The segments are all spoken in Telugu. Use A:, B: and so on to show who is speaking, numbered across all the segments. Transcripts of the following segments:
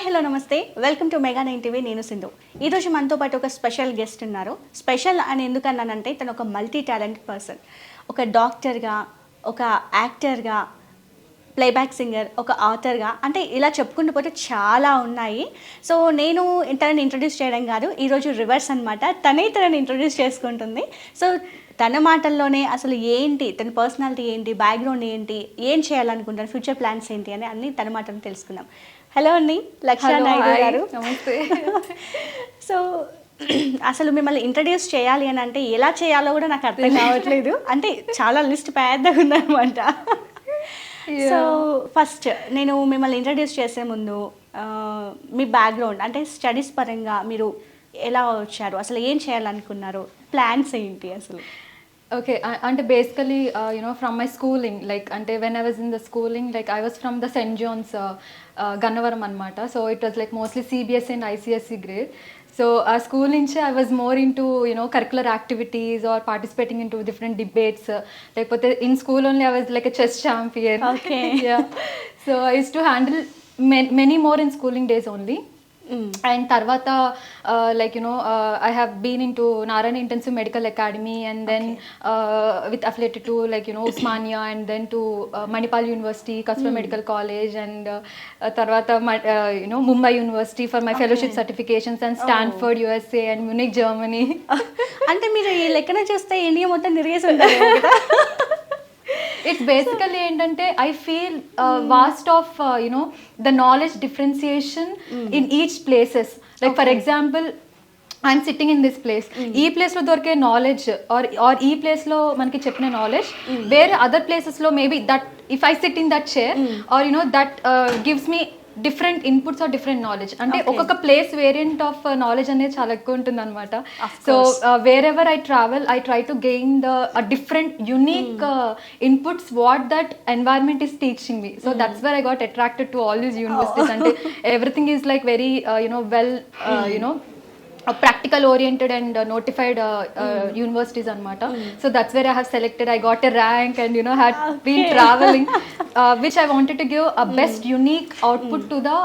A: హలో నమస్తే, వెల్కమ్ టు Mega9tv. నేను సింధు. ఈరోజు మనతో పాటు ఒక స్పెషల్ గెస్ట్ ఉన్నారు. స్పెషల్ అని ఎందుకన్నానంటే తను ఒక మల్టీ టాలెంట్ పర్సన్. ఒక డాక్టర్గా, ఒక యాక్టర్గా, ప్లేబ్యాక్ సింగర్, ఒక ఆథర్గా, అంటే ఇలా చెప్పుకుంటూ పోతే చాలా ఉన్నాయి. సో నేను తనని ఇంట్రడ్యూస్ చేయడం కాదు, ఈరోజు రివర్స్ అనమాట. తనని ఇంట్రడ్యూస్ చేసుకుంటుంది. సో తన మాటల్లోనే అసలు ఏంటి, తన పర్సనాలిటీ ఏంటి, బ్యాక్గ్రౌండ్ ఏంటి, ఏం చేయాలనుకుంటారు, ఫ్యూచర్ ప్లాన్స్ ఏంటి అని అన్ని తన మాటలు తెలుసుకుందాం. హలో అండి, లక్ష నాయుడు గారు.
B: నమస్తే.
A: సో అసలు మిమ్మల్ని ఇంట్రడ్యూస్ చేయాలి అని అంటే ఎలా చేయాలో కూడా నాకు అర్థం కావట్లేదు. అంటే చాలా లిస్ట్ పెద్దగా ఉందన్నమాట. సో ఫస్ట్ నేను మిమ్మల్ని ఇంట్రడ్యూస్ చేసే ముందు మీ బ్యాక్గ్రౌండ్ అంటే స్టడీస్ పరంగా మీరు ఎలా వచ్చారు, అసలు ఏం చేయాలనుకున్నారు, ప్లాన్స్ ఏంటి అసలు?
B: Okay, and basically, from my schooling, like, when I was in the schooling, like, I was from the St. John's, Gannavaram anamata. So it was like mostly CBSE and ICSE grade. So school nunchi I was more into curricular activities or participating into different debates. Like, in school only I was like a chess champion.
A: Okay.
B: Yeah. So I used to handle many more in schooling days only. And tarvata I have been into Narayana Intensive Medical Academy, and then with affiliated to Usmania, and then to Manipal University, Kasper Medical College, and tarvata Mumbai University for my fellowship certifications, and Stanford USA and Munich Germany.
A: అంటే మీరు ఈ లెక్కన చూస్తే ఇండియా మొత్తం తిరిగేసి ఉంటారు కదా.
B: It's basically ఏంటంటే I feel vast of the knowledge differentiation in each places. Like for example, I'm sitting in this place. ఈ ప్లేస్ లో దొరికే నాలెడ్జ్ or ఈ ప్లేస్ లో మనకి చెప్పిన నాలెడ్జ్ వేరే అదర్ ప్లేసెస్ లో maybe that if I sit in that chair or that gives me different inputs or different knowledge. అంటే ఒక్కొక్క ప్లేస్ వేరియంట్ ఆఫ్ నాలెడ్జ్ అనేది చాలా ఎక్కువ ఉంటుంది అనమాట. So wherever I travel I try to gain the different unique inputs what that environment is teaching me. So that's where I got attracted to all these universities. అంటే everything is like very well practical oriented and notified universities anamata. So that's where I have selected. I got a rank and had been traveling which I wanted to give a best unique output to the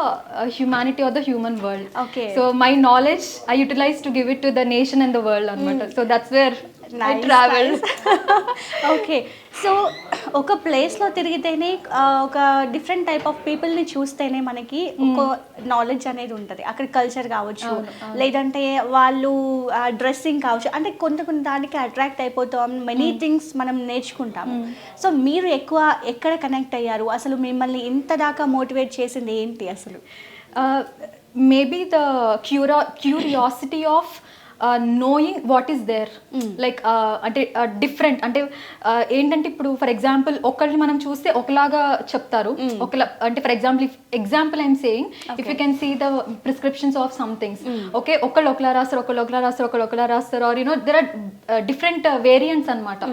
B: humanity or the human world.
A: Okay.
B: So my knowledge I utilized to give it to the nation and the world anamata. So that's where
A: nice,
B: I traveled.
A: Okay. So ఒక ప్లేస్లో తిరిగితేనే ఒక డిఫరెంట్ టైప్ ఆఫ్ పీపుల్ని చూస్తేనే మనకి ఒక నాలెడ్జ్ అనేది ఉంటుంది. అక్కడ కల్చర్ కావచ్చు, లేదంటే వాళ్ళు డ్రెస్సింగ్ కావచ్చు, అంటే కొంత దానికి అట్రాక్ట్ అయిపోతాం, మెనీ థింగ్స్ మనం నేర్చుకుంటాము. సో మీరు ఎక్కువ ఎక్కడ కనెక్ట్ అయ్యారు, అసలు మిమ్మల్ని ఇంత దాకా మోటివేట్ చేసింది ఏంటి అసలు?
B: Maybe the curiosity of knowing what is there. Like అంటే డిఫరెంట్ అంటే ఏంటంటే ఇప్పుడు ఫర్ ఎగ్జాంపుల్ ఒకరిని మనం చూస్తే ఒకలాగా చెప్తారు, ఒకలా అంటే for example I'm saying if you can see the prescriptions of some things. Okay, ఒకళ్ళు ఒకలా రాస్తారు, ఒకళ్ళు ఒకలా రాస్తారు, are there are different variants అనమాట.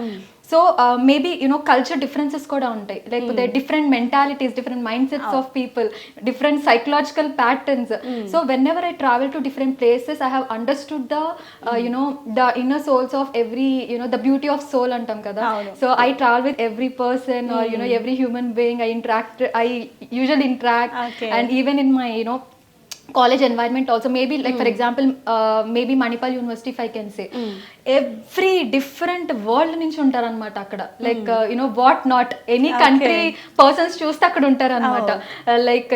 B: సో మేబీ కల్చర్ డిఫరెన్సెస్ కూడా ఉంటాయి, లేకపోతే different mentalities, different mind sets of people, different psychological patterns. So whenever I travel to different places I have understood the the inner souls of every the beauty of soul antam kada. So I travel with every person or every human being I usually interact.
A: Okay.
B: And even in my college environment also, maybe like for example maybe Manipal University if I can say, every different world నుంచి ఉంటారు అనమాట అక్కడ. Like what not any country persons చూస్తే అక్కడ ఉంటారు అనమాట. లైక్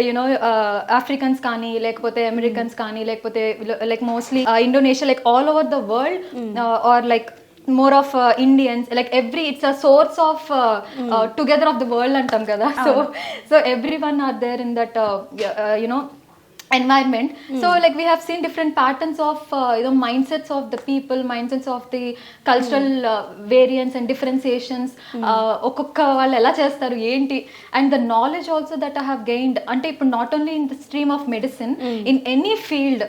B: ఆఫ్రికన్స్ కానీ, లేకపోతే అమెరికన్స్ కానీ, లేకపోతే like mostly Indonesia, like all over the world, or like more of Indians, like it's a source of together of the world antam kada. So everyone are there in that environment. So like we have seen different patterns of mindsets of the people, mindsets of the cultural variants and differentiations. ఒక్కొక్క వాళ్ళు ఎలా చేస్తారు ఏంటి, and the knowledge also that I have gained అంటే ఇప్పుడు not only in the stream of medicine, in any field,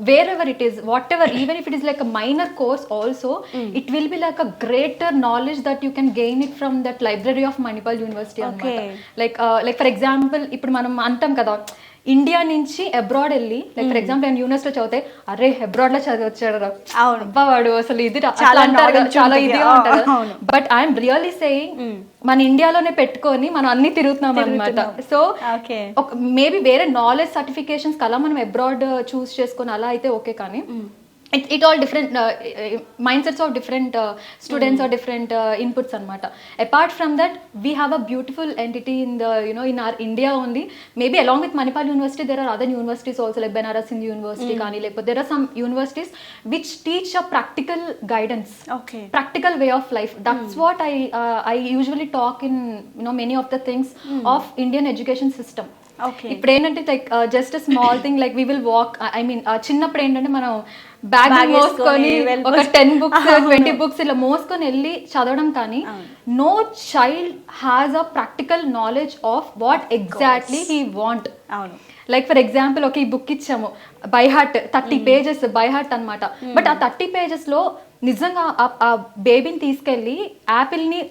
B: wherever it is, whatever, even if it is like a minor course also, it will be like a greater knowledge that you can gain it from that library of Manipal University.
A: Okay.
B: Like for example ఇప్పుడు మనం అంటాం కదా ఇండియా నుంచి అబ్రాడ్ వెళ్ళి లైక్ ఫర్ ఎగ్జాంపుల్ నేను యూనివర్సిటీలో చదివితే అరే అబ్రాడ్ లో చదివచ్చాడు
A: అవును.
B: అబ్బా వాడు అసలు ఇది
A: చాలా
B: అంటారు కదా,
A: knowledge
B: చాలా
A: ఉంటుంది.
B: ఇదిగా ఉంటారు.
A: అవును.
B: బట్ ఐఎమ్ రియల్లీ సేయింగ్ మన ఇండియాలోనే పెట్టుకొని మనం అన్ని తిరుగుతున్నాం అనమాట. So
A: okay.
B: మేబీ వేరే నాలెడ్జ్ సర్టిఫికేషన్స్ అలా మనం అబ్రాడ్ చూస్ చేసుకొని అలా అయితే ఓకే, కానీ it all different mindsets of different students or different inputs anamata. Apart from that, we have a beautiful entity in the in our India only. Maybe along with Manipal University there are other universities also, like Banaras Hindu University kani, like, but there are some universities which teach a practical guidance,
A: Okay.
B: practical way of life. That's what I usually talk in many of the things of Indian education system.
A: Okay.
B: ఇప్పుడు ఏంటంటే like just small thing like we will walk, I mean చిన్నప్పుడు ఏంటంటే మనం బ్యాగ్
A: Bag
B: మోసుకొని
A: వేసుకొని
B: ఒక 10 books 20 books ఇలా మోసుకొని వెళ్ళి చదవడం, కానీ no child has a practical knowledge of what exactly he want.
A: అవును.
B: లైక్ ఫర్ ఎగ్జాంపుల్ ఒక ఈ బుక్ ఇచ్చాము by heart, 30 pages by heart అనమాట. బట్ ఆ 30 pages లో నిజంగా ఆ బేబీని తీసుకెళ్ళి యాపిల్ని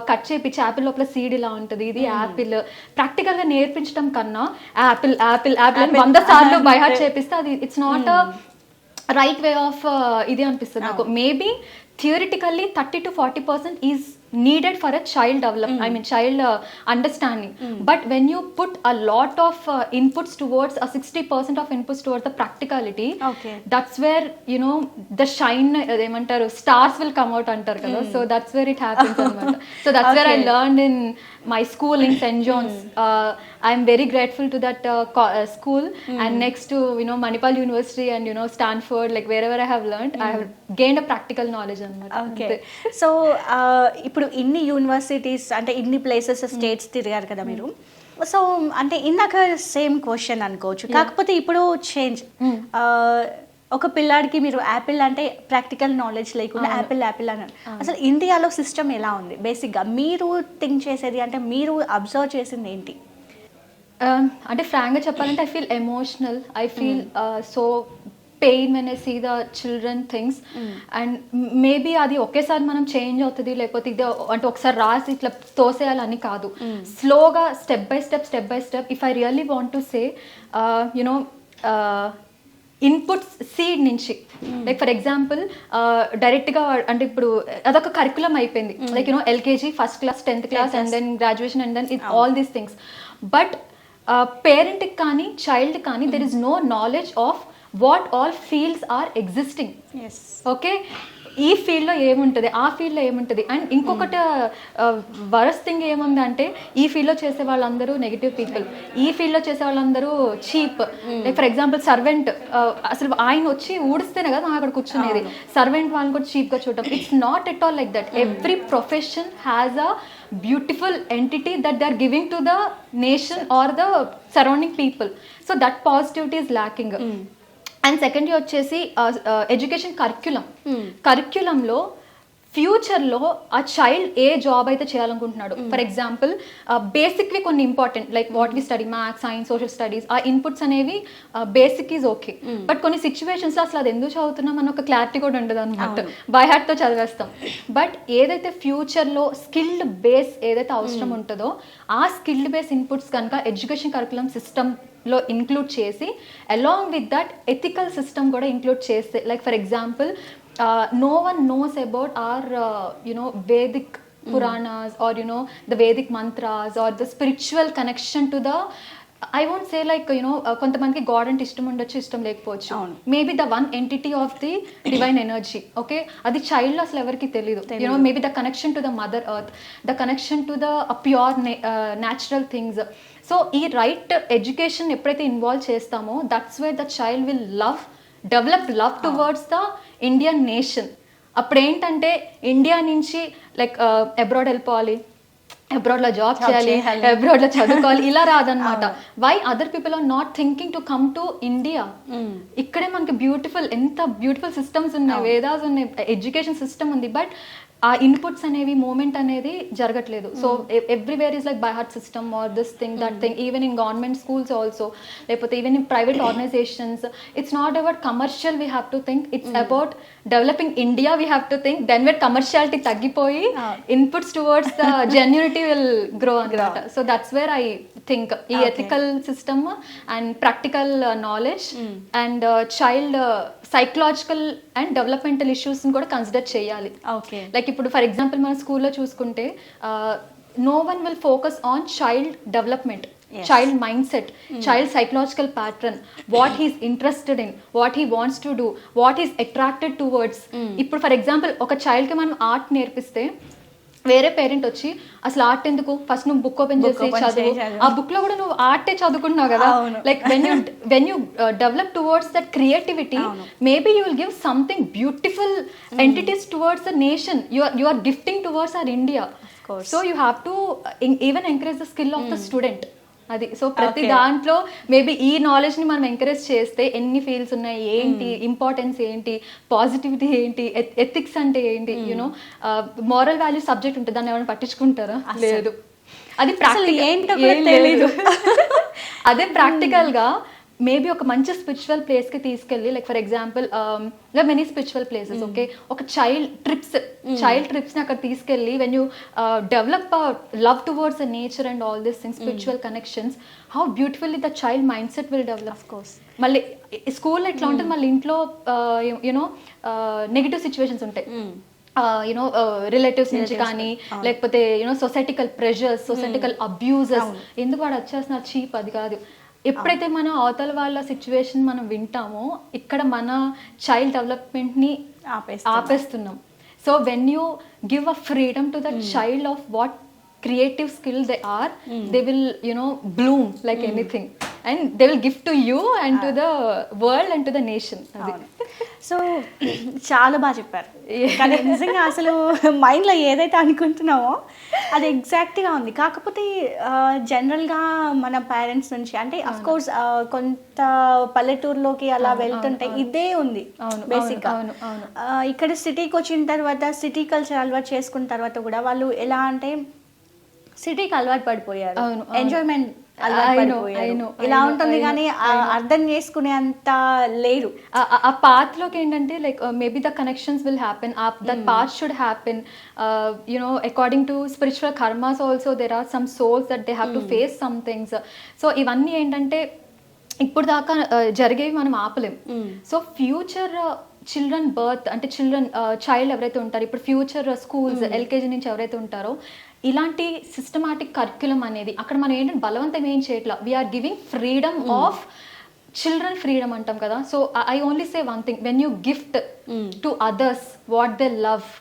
B: కట్ చేపించి యాపిల్ లోపల సీడ్ ఇలా ఉంటుంది, ఇది యాపిల్ ప్రాక్టికల్ గా నేర్పించడం కన్నా యాపిల్ యాపిల్ యాపిల్ అని 100 సార్లు బై హార్ట్ చేపిస్తే అది it's not right way of ఇది అనిపిస్తుంది నాకు. Maybe theoretically 30 to 40% is needed for a child development, I mean child understanding. But when you put a lot of inputs towards 60% of inputs towards the practicality,
A: Okay.
B: that's where the shine emantaru stars will come out antaru kada. So that's where it happens anamata. So that's where I learned in my school in St. John's. I'm very grateful to that school, and next to Manipal University and Stanford, like wherever I have learned, I have gained a practical knowledge anamata.
A: Okay. So ఇప్పుడు ఇన్ని యూనివర్సిటీస్ అంటే ఇన్ని ప్లేసెస్ స్టేట్స్ తిరిగారు కదా మీరు. సో అంటే ఇందాక సేమ్ క్వశ్చన్ అనుకోవచ్చు, కాకపోతే ఇప్పుడు చేంజ్. ఒక పిల్లాడికి మీరు యాపిల్ అంటే ప్రాక్టికల్ నాలెడ్జ్ లేకుండా యాపిల్ యాపిల్ అని అసలు ఇండియాలో సిస్టమ్ ఎలా ఉంది బేసిక్గా మీరు థింక్ చేసేది, అంటే మీరు అబ్జర్వ్ చేసింది ఏంటి?
B: అంటే ఫ్రాంక్గా చెప్పాలంటే I feel emotional, I feel so pain when I see the children things. And maybe అది ఒకేసారి మనం చేంజ్ అవుతుంది, లేకపోతే ఇది అంటే ఒకసారి రాసి ఇట్లా తోసేయాలని కాదు, స్లోగా step by step if I really want to say inputs seed నుంచి, లైక్ ఫర్ ఎగ్జాంపుల్ డైరెక్ట్గా అంటే ఇప్పుడు అదొక కరికులం అయిపోయింది, like LKG, first class, 10th class, and then graduation, and then all these things. But పేరెంట్కి కానీ చైల్డ్ కానీ there is no knowledge of what all fields are existing. Okay, ఈ ఫీల్డ్లో ఏముంటుంది, ఆ ఫీల్డ్లో ఏముంటుంది. అండ్ ఇంకొకటి వరస్ట్ థింగ్ ఏముందంటే ఈ ఫీల్డ్లో చేసే వాళ్ళందరూ నెగిటివ్ పీపుల్, ఈ ఫీల్డ్లో చేసే వాళ్ళందరూ cheap. Like for example servant, అసలు ఆయన వచ్చి ఊడిస్తేనే కదా మనం అక్కడ కూర్చునేది, సర్వెంట్ వాళ్ళని కూడా చీప్గా చూడటం. It's not at all like that. Every profession has a beautiful entity that they are giving to the nation or the surrounding people. So that positivity is lacking. And second వచ్చేసి ఎడ్యుకేషన్ కరిక్యులంలో ఫ్యూచర్లో ఆ చైల్డ్ ఏ జాబ్ అయితే చేయాలనుకుంటున్నాడు, ఫర్ ఎగ్జాంపుల్ బేసిక్వి కొన్ని important, like what we study, maths, science, social studies, ఆ ఇన్పుట్స్ అనేవి బేసిక్ ఈజ్ ఓకే. బట్ కొన్ని సిచ్యువేషన్స్లో అసలు అది ఎందుకు చదువుతున్నాం అన్న ఒక క్లారిటీ కూడా ఉండదు అనమాట, బై హార్ట్తో చదివేస్తాం. బట్ ఏదైతే ఫ్యూచర్లో స్కిల్డ్ బేస్ ఏదైతే అవసరం ఉంటుందో ఆ స్కిల్డ్ బేస్ ఇన్పుట్స్ కనుక ఎడ్యుకేషన్ కరికులం సిస్టంలో ఇంక్లూడ్ చేసి along with that ethical system కూడా ఇంక్లూడ్ చేస్తే, like for example no one knows about our Vedic Puranas or the Vedic mantras or the spiritual connection to the, I won't say like కొంతమందికి గాడ్ అంటే ఇష్టం ఉండొచ్చు, ఇష్టం లేకపోవచ్చు. Maybe the one entity of the divine energy, okay, అది చైల్డ్ అసలు ఎవరికి తెలియదు. Maybe the connection to the mother earth, the connection to the pure natural things. So ఈ రైట్ ఎడ్యుకేషన్ ఎప్పుడైతే ఇన్వాల్వ్ చేస్తామో that's where the child will develop love towards the Indian nation. అప్పుడు ఏంటంటే ఇండియా నుంచి లైక్ అబ్రాడ్ వెళ్ళిపోవాలి, అబ్రాడ్లో జాబ్ చేయాలి, అబ్రాడ్లో చదువుకోవాలి, ఇలా రాదనమాట. Why other people are not thinking to come to India? ఇక్కడే మనకి ఎంత బ్యూటిఫుల్ సిస్టమ్స్ ఉన్నాయి, వేదాస్ ఉన్నాయి, ఎడ్యుకేషన్ సిస్టమ్ ఉంది. బట్ ఆ ఇన్పుట్స్ అనేవి మూమెంట్ అనేది జరగట్లేదు. So everywhere is like by heart system or this thing that thing. Even in government schools also, లేకపోతే even in private organizations, it's not about commercial we have to think, it's about developing India we have to think, then where commerciality తగ్గిపోయి inputs towards the genuinity will grow అనమాట. So that's where I think ఈ ethical system and practical knowledge and child psychological and developmental issues కూడా కన్సిడర్ చేయాలి. లైక్ ఇప్పుడు ఫర్ ఎగ్జాంపుల్ మన స్కూల్లో చూసుకుంటే no one will focus on child development, child mindset, child psychological pattern, what he is interested in, what he wants to do, what he is attracted towards. ఇప్పుడు ఫర్ ఎగ్జాంపుల్ ఒక చైల్డ్కి మనం ఆర్ట్ నేర్పిస్తే వేరే పేరెంట్ వచ్చి అసలు ఆర్ట్ ఎందుకు, ఫస్ట్ నువ్వు బుక్ ఓపెన్ చేసి చదువు, ఆ బుక్ లో కూడా నువ్వు ఆర్టే చదువుకుంటున్నావు కదా. Like when you develop towards that creativity, maybe you will give something beautiful entities towards the nation. You are gifting towards our India. So you have to even encourage the skill of the student. అది సో ప్రతి దాంట్లో మేబీ ఈ నాలెడ్జ్ ని మనం ఎంకరేజ్ చేస్తే ఎన్ని ఫీల్డ్స్ ఉన్నాయి, ఏంటి ఇంపార్టెన్స్ ఏంటి, పాజిటివిటీ ఏంటి, ఎథిక్స్ అంటే ఏంటి, యూనో మోరల్ వాల్యూ సబ్జెక్ట్ ఉంటుంది, దాన్ని ఏమైనా పట్టించుకుంటారా? లేదు. అది ప్రాక్టికల్. అదే ప్రాక్టికల్ గా మేబీ ఒక మంచి స్పిరిచువల్ ప్లేస్కి తీసుకెళ్ళి, like for example many spiritual places, okay, ఒక చైల్డ్ ట్రిప్స్ని అక్కడ తీసుకెళ్ళి when you develop love towards the nature and all this things, spiritual connections, how beautifully the child mind set will develop. Course మళ్ళీ స్కూల్లో ఎట్లా ఉంటుంది, మళ్ళీ ఇంట్లో యూనో నెగిటివ్ సిచ్యువేషన్స్ ఉంటాయి, యునో రిలేటివ్స్ నుంచి కానీ, లేకపోతే యూనో సొసైటికల్ ప్రెషర్స్, సొసైటికల్ అబ్యూజెస్, ఎందుకు వాడు వచ్చేస్తున్నారు చీప్, అది కాదు. ఎప్పుడైతే మనం అవతల వాళ్ళ సిచ్యువేషన్ మనం వింటామో ఇక్కడ మన చైల్డ్ డెవలప్మెంట్ని ఆపేస్తున్నాం. So when you give a freedom to the child of what creative skill they are, they will, you know, bloom like anything, and they will give to you and to the world and to the nation.
A: So చాలా బాగా చెప్పారు. కానీ నిజంగా అసలు మైండ్లో ఏదైతే అనుకుంటున్నామో అది ఎగ్జాక్ట్గా ఉంది. కాకపోతే జనరల్గా మన పేరెంట్స్ నుంచి అంటే అఫ్ కోర్స్ కొంత పల్లెటూరులోకి అలా వెళ్తుంటే ఇదే ఉంది బేసిక్గా. ఇక్కడ సిటీకి వచ్చిన తర్వాత సిటీ కల్చర్ అలవాటు చేసుకున్న తర్వాత కూడా వాళ్ళు ఎలా అంటే సిటీకి అలవాటు పడిపోయారు, ఎంజాయ్మెంట్ అలవాటు పడిపోయారు, ఇలా ఉంటుంది. కానీ అర్థం చేసుకునే అంత లేరు.
B: ఆ పాత్ లోకి ఏంటంటే like maybe the connections will happen, that path should happen, you know according to spiritual karmas also there are some souls that they have to face some things. So ఇవన్నీ ఏంటంటే ఇప్పుడు దాకా జరిగేవి మనం ఆపలేం. సో ఫ్యూచర్ చిల్డ్రన్ బర్త్ అంటే చైల్డ్ ఎవరైతే ఉంటారో ఇప్పుడు ఫ్యూచర్ స్కూల్స్ ఎల్కేజీ నుంచి ఎవరైతే ఉంటారో ఇలాంటి సిస్టమాటిక్ కరిక్యులం అనేది అక్కడ మనం ఏంటంటే బలవంతం ఏం చేయట్లా, we're giving freedom of children freedom అంటాం కదా. So I only say one thing, when you gift to others what they love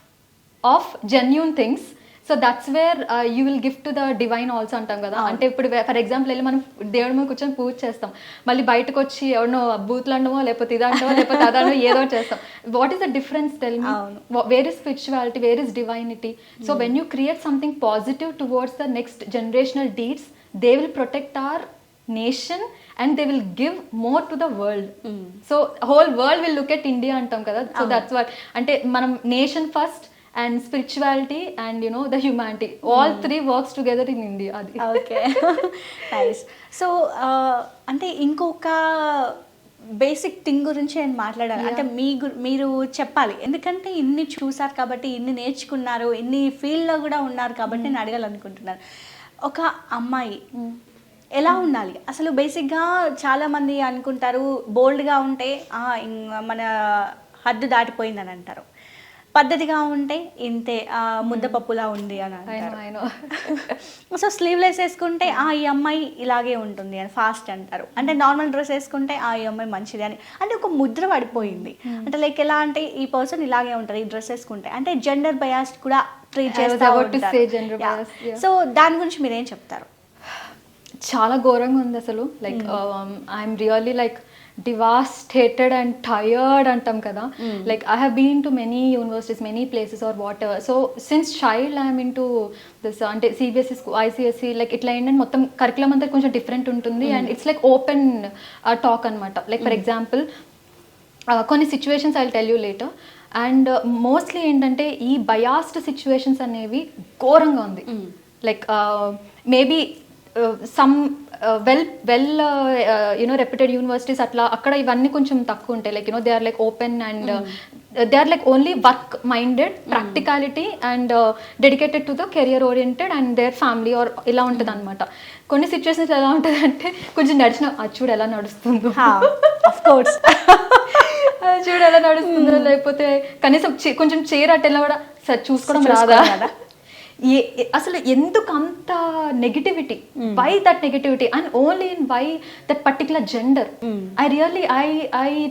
B: of genuine things, so that's where you will gift to the divine also అంటాం కదా. అంటే ఇప్పుడు ఫర్ ఎగ్జాంపుల్ వెళ్ళి మనం దేవుడి మీద కూర్చొని పూజ చేస్తాం, మళ్ళీ బయటకు వచ్చి ఎవరినో బూత్లు అండమో లేకపోతే ఇదంటమో లేకపోతే అదనో ఏదో చేస్తాం. What is the difference, tell me, where is spirituality, where is divinity? So when you create something positive towards the next generational deeds, they will protect our nation and they will give more to the world. So whole world will look at India antam kada. So that's what ante manam nation first and spirituality and you know the humanity, all three works together in India. Adi
A: okay nice. So ante inkoka basic thing గురించి నేను మాట్లాడాలి అంటే మీరు చెప్పాలి, ఎందుకంటే ఇన్ని చూసారు కాబట్టి, ఇన్ని నేర్చుకున్నారు, ఇన్ని ఫీల్డ్లో కూడా ఉన్నారు కాబట్టి నేను అడగాలనుకుంటున్నాను. ఒక అమ్మాయి ఎలా ఉండాలి అసలు? బేసిక్గా చాలామంది అనుకుంటారు బోల్డ్గా ఉంటే మన హద్దు దాటిపోయిందని అంటారు, పద్ధతిగా ఉంటే ఇంతే ముద్దపప్పులా ఉంది అని అంటారు. సో స్లీవ్లెస్ వేసుకుంటే ఈ అమ్మాయి ఇలాగే ఉంటుంది అని ఫాస్ట్ అంటారు, అంటే నార్మల్ డ్రెస్ వేసుకుంటే ఈ అమ్మాయి మంచిది అని, అంటే ఒక ముద్ర పడిపోయింది. అంటే లైక్ ఎలా అంటే ఈ పర్సన్ ఇలాగే ఉంటారు ఈ డ్రెస్ వేసుకుంటే, అంటే జెండర్ బయాస్డ్ కూడా ట్రీట్ చేస్తారు. సో దాని గురించి మీరేం చెప్తారు?
B: చాలా ఘోరంగా ఉంది అసలు. Like I'm really like devastated and tired అంటాం కదా. Like I have been to many universities, many places or whatever. So since child I'm into this అంటే సిబిఎస్ఈ ఐసిఎస్ఈ లైక్ ఇట్లా ఏంటంటే మొత్తం కరికులం అంతా కొంచెం డిఫరెంట్ ఉంటుంది and it's like open talk అనమాట. లైక్ ఫర్ ఎగ్జాంపుల్ కొన్ని situations I will tell you later. And mostly ఏంటంటే ఈ బయాస్డ్ సిచ్యువేషన్స్ అనేవి ఘోరంగా ఉంది. Like maybe some well you know reputed universities అట్లా అక్కడ ఇవన్నీ కొంచెం తక్కువ ఉంటాయి. Like you know they are like open and they are like only work minded, practicality and dedicated to the career oriented and their family or ఇలా ఉంటుంది అనమాట. కొన్ని సిచ్యువేషన్స్ ఎలా ఉంటుంది అంటే కొంచెం నడిచిన చూడు ఎలా నడుస్తుందో,
A: ఆఫ్ కోర్స్
B: చూడు ఎలా నడుస్తుందో, లేకపోతే కనీసం కొంచెం చీర అట్టెలా కూడా సరే చూసుకోవడం రాదా, అసలు ఎందుకు అంత negativity, why that negativity and only in why that particular gender. I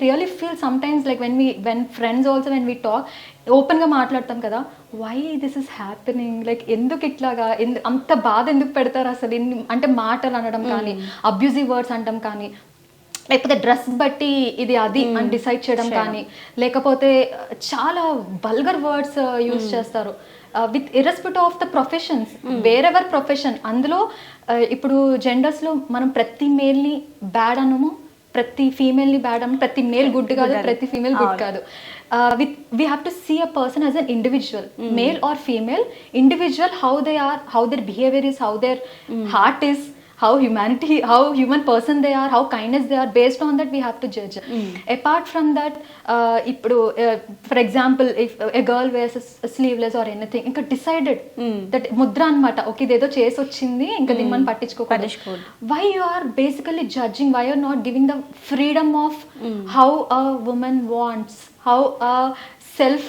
B: really feel sometimes like when friends also when we talk open గా మాట్లాడతాం కదా, why this is happening, like ఎందుకు ఇట్లాగా అంత బాధ ఎందుకు పెడతారు అసలు, అంటే మాటలు అనడం కానీ, అబ్యూజివ్ వర్డ్స్ అనడం కానీ, లేకపోతే డ్రెస్ బట్టి ఇది అది అని డిసైడ్ చేయడం కానీ, లేకపోతే చాలా వల్గర్ వర్డ్స్ యూజ్ చేస్తారు with irrespective of the professions, wherever profession. అందులో ఇప్పుడు జెండర్స్లో మనం ప్రతి మేల్ని బ్యాడ్ అనము, ప్రతి ఫీమేల్ని బ్యాడ్ అనము, ప్రతి మేల్ గుడ్ కాదు, ప్రతి ఫీమేల్ గుడ్ కాదు. We have to see a person as an individual, male or female, individual, how they are, how their behavior is, how their heart is, how human person they are, how kindness they are. Based on that we have to judge. Apart from that, for example, if a girl wears a sleeveless or anything, inka decided that mudra anamata, okay idedo chesi ochindi inka dimman pattichukokudu. Why you are basically judging, why you are not giving the freedom of how a woman wants, how a self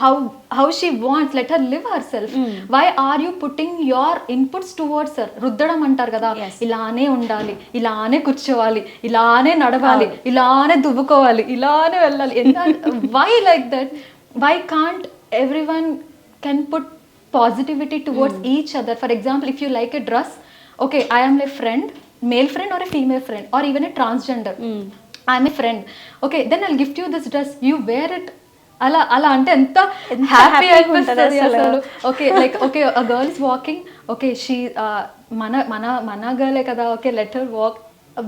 B: how she wants, let her live herself. Why are you putting your inputs towards her? రుద్దడం అంటారు కదా, ఇలానే ఉండాలి, ఇలానే కూర్చోవాలి, ఇలానే నడవాలి, ఇలానే దువ్వుకోవాలి, ఇలానే వెళ్ళాలి. Why like that? Why can't everyone can put positivity towards each other? For example, if you like a dress, okay, I am a friend, male friend or a female friend or even a transgender, I am a friend, okay, then I'll gift you this dress, you wear it. అలా అంటే ఎంత హ్యాపీ అయిపోతుంది అసలు. Okay like okay a girl is walking, okay she మన గర్లే కదా, okay let her walk.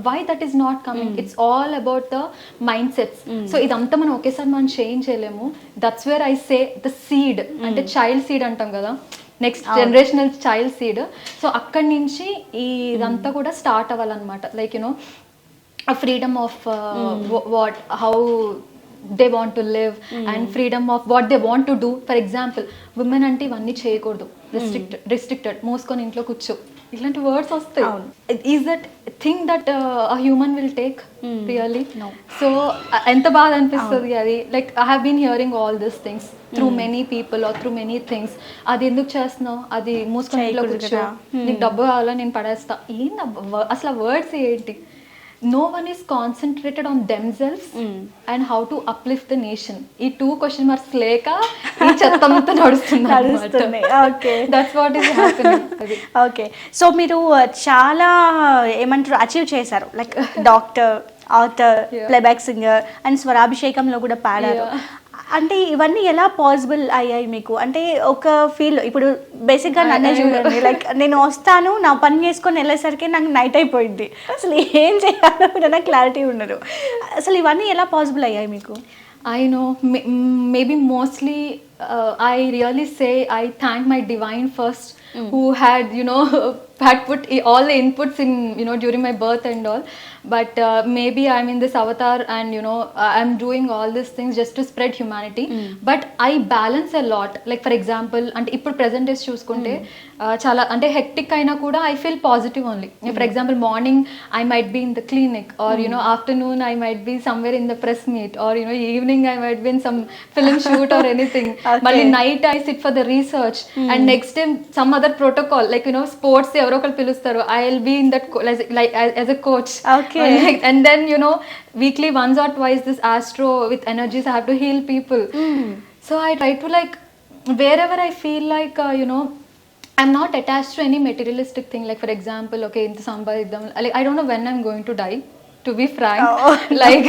B: Why that is not coming? It's all about the mind sets. So ఇదంతా మనం ఒకేసారి మనం చేంజ్ చేయలేము. That's where I say the seed, అంటే చైల్డ్ సీడ్ అంటాం కదా, next generational child seed. So అక్కడి నుంచి ఇదంతా కూడా స్టార్ట్ అవ్వాలన్నమాట. Like you know freedom of what, how they want to live, and freedom of what they want to do. For example, women అంటే ఇవన్నీ చేయకూడదు, restricted, మూసుకొని ఇంట్లో కూర్చో, ఇలాంటి వర్డ్స్ వస్తాయి. Is that thing that a human will take? Really? No. So ఎంత బాధ అనిపిస్తుంది అది. Like I have been hearing all these things through many people or through many things. అది ఎందుకు చేస్తున్నావు, అది మూసుకొని ఇంట్లో కూర్చో, నీకు డబ్బు కావాలా నేను పడేస్తా, ఏంది అసలు ఆ వర్డ్స్ ఏంటి? No one is concentrated on themselves and how to uplift the nation. ఈ 2 question marks లేక ఈ చెత్తంతా నడుస్తుంది.
A: Okay,
B: that's what is happening.
A: Okay, so మీరు చాలా ఏమంటారు అచీవ్ చేశారు, like doctor, author, playback singer and స్వరాభిషేకంలో కూడా పాడారు. అంటే ఇవన్నీ ఎలా పాసిబుల్ అయ్యాయి మీకు? అంటే ఒక ఫీల్, ఇప్పుడు బేసిక్గా నన్నే చూడండి, లైక్ నేను వస్తాను నా పని చేసుకొని వెళ్ళేసరికి నాకు నైట్ అయిపోయింది, అసలు ఏం చేయాలో కూడా నాకు క్లారిటీ ఉండదు. అసలు ఇవన్నీ ఎలా పాసిబుల్ అయ్యాయి మీకు?
B: I know, maybe mostly I really say I thank my divine first, who had had put all the inputs in during my birth and all. But maybe I'm in this avatar and I'm doing all these things just to spread humanity. But I balance a lot. Like for example, and ఇప్పుడు present days చూసుకుంటే చాలా అంటే hectic అయినా కూడా I feel positive only. For example, morning I might be in the clinic, or afternoon I might be somewhere in the press meet, or evening I might be in some film shoot or anything. Mali night I sit for the research, and next time some other protocol, like sports ఎవరో ఒకరు పిలుస్తారు, I'll be in that like as a coach.
A: Okay.
B: And then weekly once or twice this astro with energies I have to heal people. So I try to like wherever I feel like I'm not attached to any materialistic thing. Like for example, okay, inta sambadidam, like I don't know when I'm going to die, to be frank. Like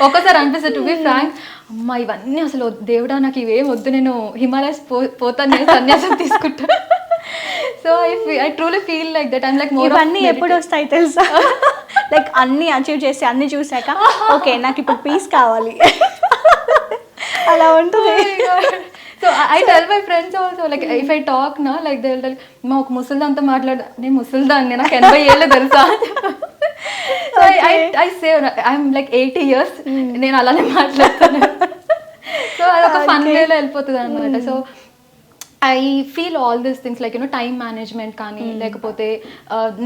B: ఒకసారి అనిపిస్తుంది, టు బి ఫ్రాంక్, అమ్మా ఇవన్నీ అసలు దేవుడా నాకు ఇవేం వద్దు, నేను హిమాలయస్ పోతాను, నేను సన్యాసం తీసుకుంటా. So I truly feel like that. I'm like more
A: ఇవన్నీ ఎప్పుడు వస్తాయి తెలుసా? లైక్ అన్ని అచీవ్ చేసి అన్ని చూసాక ఓకే నాకు ఇప్పుడు పీస్ కావాలి అలా ఉంటుంది.
B: So I tell my friends also, like if I talk na, like they'll tell మా ఒక ముసల్దాంతో మాట్లాడు, నేను ముసల్దాన్ని, నాకు 80 ఏళ్ళు తెలుసా. So I say I'm like 80 years నేను అలానే మాట్లాడతాను. సో అదొక ఫన్ వేలో వెళ్ళిపోతుంది అనమాట. So I feel all these things like time management కానీ లేకపోతే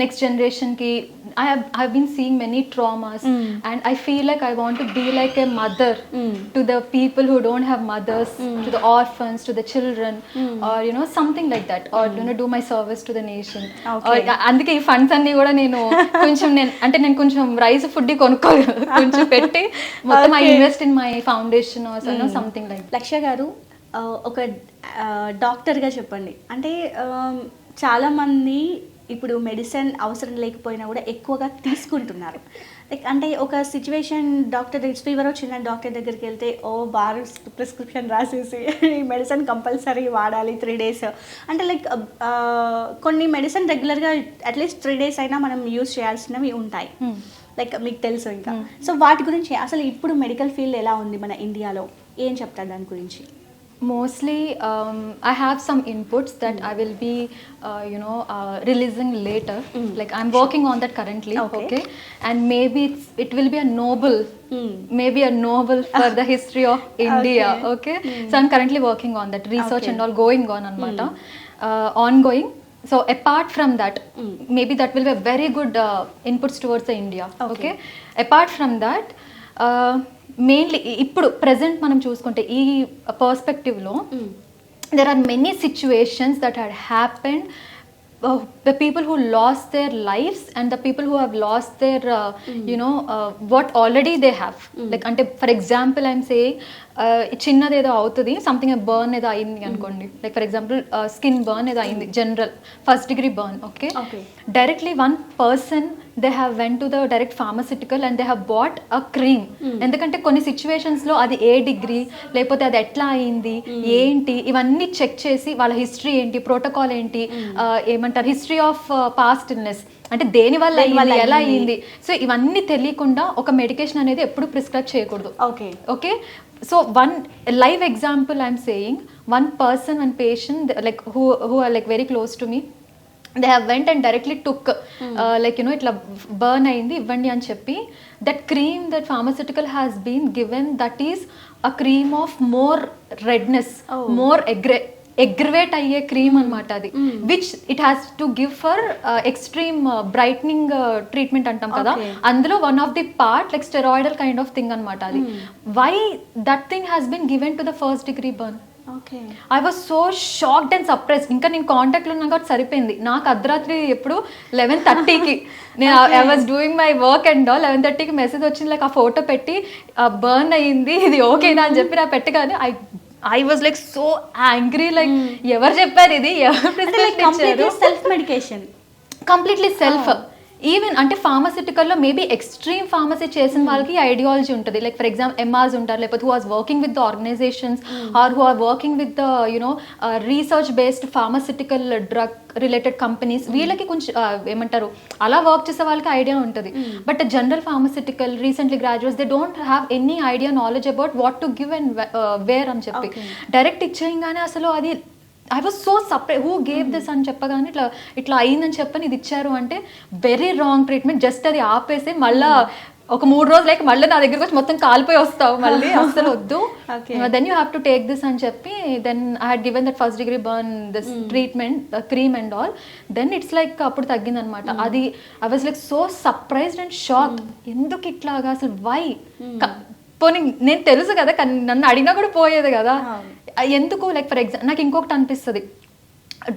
B: నెక్స్ట్ జనరేషన్కి I been seeing many traumas and I feel like I want to be like a mother to the people who don't have mothers, to the orphans, to the children, or something like that, or do my service to the nation. అందుకే ఈ ఫండ్స్ అన్ని కూడా నేను కొంచెం నేను కొంచెం రైస్ ఫుడ్ కొనుక్కోగలను, కొంచెం పెట్టి మొత్తం I invest in my foundation or something like.
A: Laksha garu, ఒక డాక్టర్గా చెప్పండి, అంటే చాలామంది ఇప్పుడు మెడిసిన్ అవసరం లేకపోయినా కూడా ఎక్కువగా తీసుకుంటున్నారు. లైక్ అంటే ఒక సిచ్యువేషన్, డాక్టర్ ఫీవర్ వచ్చిందని డాక్టర్ దగ్గరికి వెళ్తే బాగా ప్రిస్క్రిప్షన్ రాసేసి ఈ మెడిసిన్ కంపల్సరీ వాడాలి 3 days అంటే లైక్ కొన్ని మెడిసిన్ రెగ్యులర్గా అట్లీస్ట్ 3 days అయినా మనం యూజ్ చేయాల్సినవి ఉంటాయి. లైక్ మీకు తెలుసు ఇంకా. సో వాటి గురించి అసలు ఇప్పుడు మెడికల్ ఫీల్డ్ ఎలా ఉంది మన ఇండియాలో, ఏం చెప్తారు దాని గురించి?
B: Mostly I have some inputs that I will be releasing later. Like I'm working on that currently. Okay. And maybe it will be a novel, maybe a novel for the history of India. Okay. So I'm currently working on that, research and all going on anamata, ongoing. So apart from that, maybe that will be a very good inputs towards the India. Okay. Apart from that, mainly ఇప్పుడు ప్రజెంట్ మనం చూసుకుంటే ఈ పర్స్పెక్టివ్లో there are many situations that had happened, the people who lost their lives and the people who have lost their what already they have. Like ante for example I'm saying చిన్నది ఏదో అవుతుంది, సంథింగ్ బర్న్ ఏదో అయింది అనుకోండి, like for example skin burn ఏదో అయింది, general 1st degree burn. Okay, directly one person they have went to the direct pharmaceutical and they have bought a cream. ఎందుకంటే కొన్ని సిచ్యువేషన్స్లో అది ఏ డిగ్రీ లేకపోతే అది ఎట్లా అయింది ఏంటి ఇవన్నీ చెక్ చేసి వాళ్ళ హిస్టరీ ఏంటి, ప్రోటోకాల్ ఏంటి, ఏమంటారు హిస్టరీ ఆఫ్ పాస్ట్ ఇల్నెస్ అంటే దేని వల్ల ఎలా అయింది, సో ఇవన్నీ తెలియకుండా ఒక మెడికేషన్ అనేది ఎప్పుడు ప్రిస్క్రైబ్ చేయకూడదు. Okay okay so one live example I'm saying, one person, one patient like who are like very close to me, they have went and directly took like itla burn ayindi ivandi ani cheppi, that cream that pharmaceutical has been given, that is a cream of more redness, more aggravate అయ్యే క్రీమ్ అనమాట అది, which it has to give for extreme brightening treatment అంటాం కదా, అందులో one of the part like steroidal kind of thing అనమాట అది. Why that thing has been given to the 1st degree burn? I was so shocked and surprised. ఇంకా నేను కాంటాక్ట్లో ఉన్నాను కాబట్టి సరిపోయింది. నాకు అర్ధరాత్రి ఎప్పుడు 11:30కి నేను I was doing my work and 11:30కి మెసేజ్ వచ్చింది, లైక్ ఆ ఫోటో పెట్టి బర్న్ అయ్యింది ఇది ఓకేనా అని చెప్పి నా పెట్టగానే I was like so angry, like ఎవరు చెప్పారు ఇది, ఎవరు self medication, completely self. Even అంటే ఫార్మసిటికల్లో మేబీ ఎక్స్ట్రీమ్ ఫార్మసీ చేసిన వాళ్ళకి ఐడియాలజీ ఉంటుంది, లైక్ ఫర్ ఎగ్జాంపుల్ ఎంఆర్స్ ఉంటారు, లేకపోతే who are working with the organizations or who are working with the research based pharmaceutical drug related companies, వీళ్ళకి కొంచెం ఏమంటారు అలా వర్క్ చేసే వాళ్ళకి ఐడియా ఉంటుంది. But general pharmaceutical recently graduates they don't have any idea knowledge about what to give and where అని చెప్పి డైరెక్ట్ ఇచ్చేయంగానే అసలు అది I was so surprise, who gave this అని చెప్పగానే ఇట్లా అయిందని చెప్పని ఇది ఇచ్చారు అంటే వెరీ రాంగ్ ట్రీట్మెంట్. జస్ట్ అది ఆపేసి మళ్ళీ ఒక 3 రోజులకి మళ్ళీ నా దగ్గరకు వచ్చి మొత్తం కాలిపోయి వస్తావు మళ్ళీ, అసలు వద్దు, then you have to take this అని చెప్పి then I had given that 1st degree burn this treatment cream and all. Then it's like అప్పుడు తగ్గింది అనమాట. అది I was like so surprised and shocked, ఎందుకు ఇట్లాగా అసలు వై. పోనీ నేను తెలుసు కదా, కానీ నన్ను అడిగినా కూడా పోయేది కదా, ఎందుకు. లైక్ ఫర్ ఎగ్జాంపుల్ నాకు ఇంకొకటి అనిపిస్తుంది,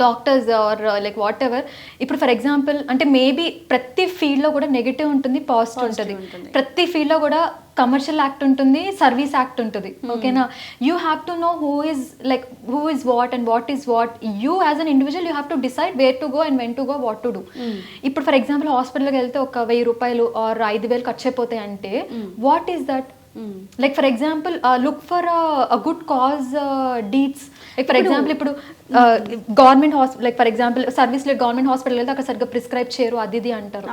B: doctors are like whatever, ఇప్పుడు ఫర్ ఎగ్జాంపుల్ అంటే మేబీ ప్రతి ఫీల్డ్లో కూడా నెగిటివ్ ఉంటుంది, పాజిటివ్ ఉంటుంది, ప్రతి ఫీల్డ్లో కూడా కమర్షియల్ యాక్ట్ ఉంటుంది, సర్వీస్ యాక్ట్ ఉంటుంది. ఓకేనా, you have to know who is what and what is what. You as an individual you have to decide wear to go and when to go, what to do. ఇప్పుడు ఫర్ ఎగ్జాంపుల్ హాస్పిటల్కి వెళ్తే ఒక 1000 రూపాయలు ఆర్ 5000 ఖర్చు అయిపోతాయి అంటే what is that? Like for example, look for a good cause deeds. Like for example, ఇప్పుడు government hospital, like for example service like government hospital వెళ్తే అక్కడ సరిగ్గా ప్రిస్క్రైబ్ చేయరు అది అంటారు.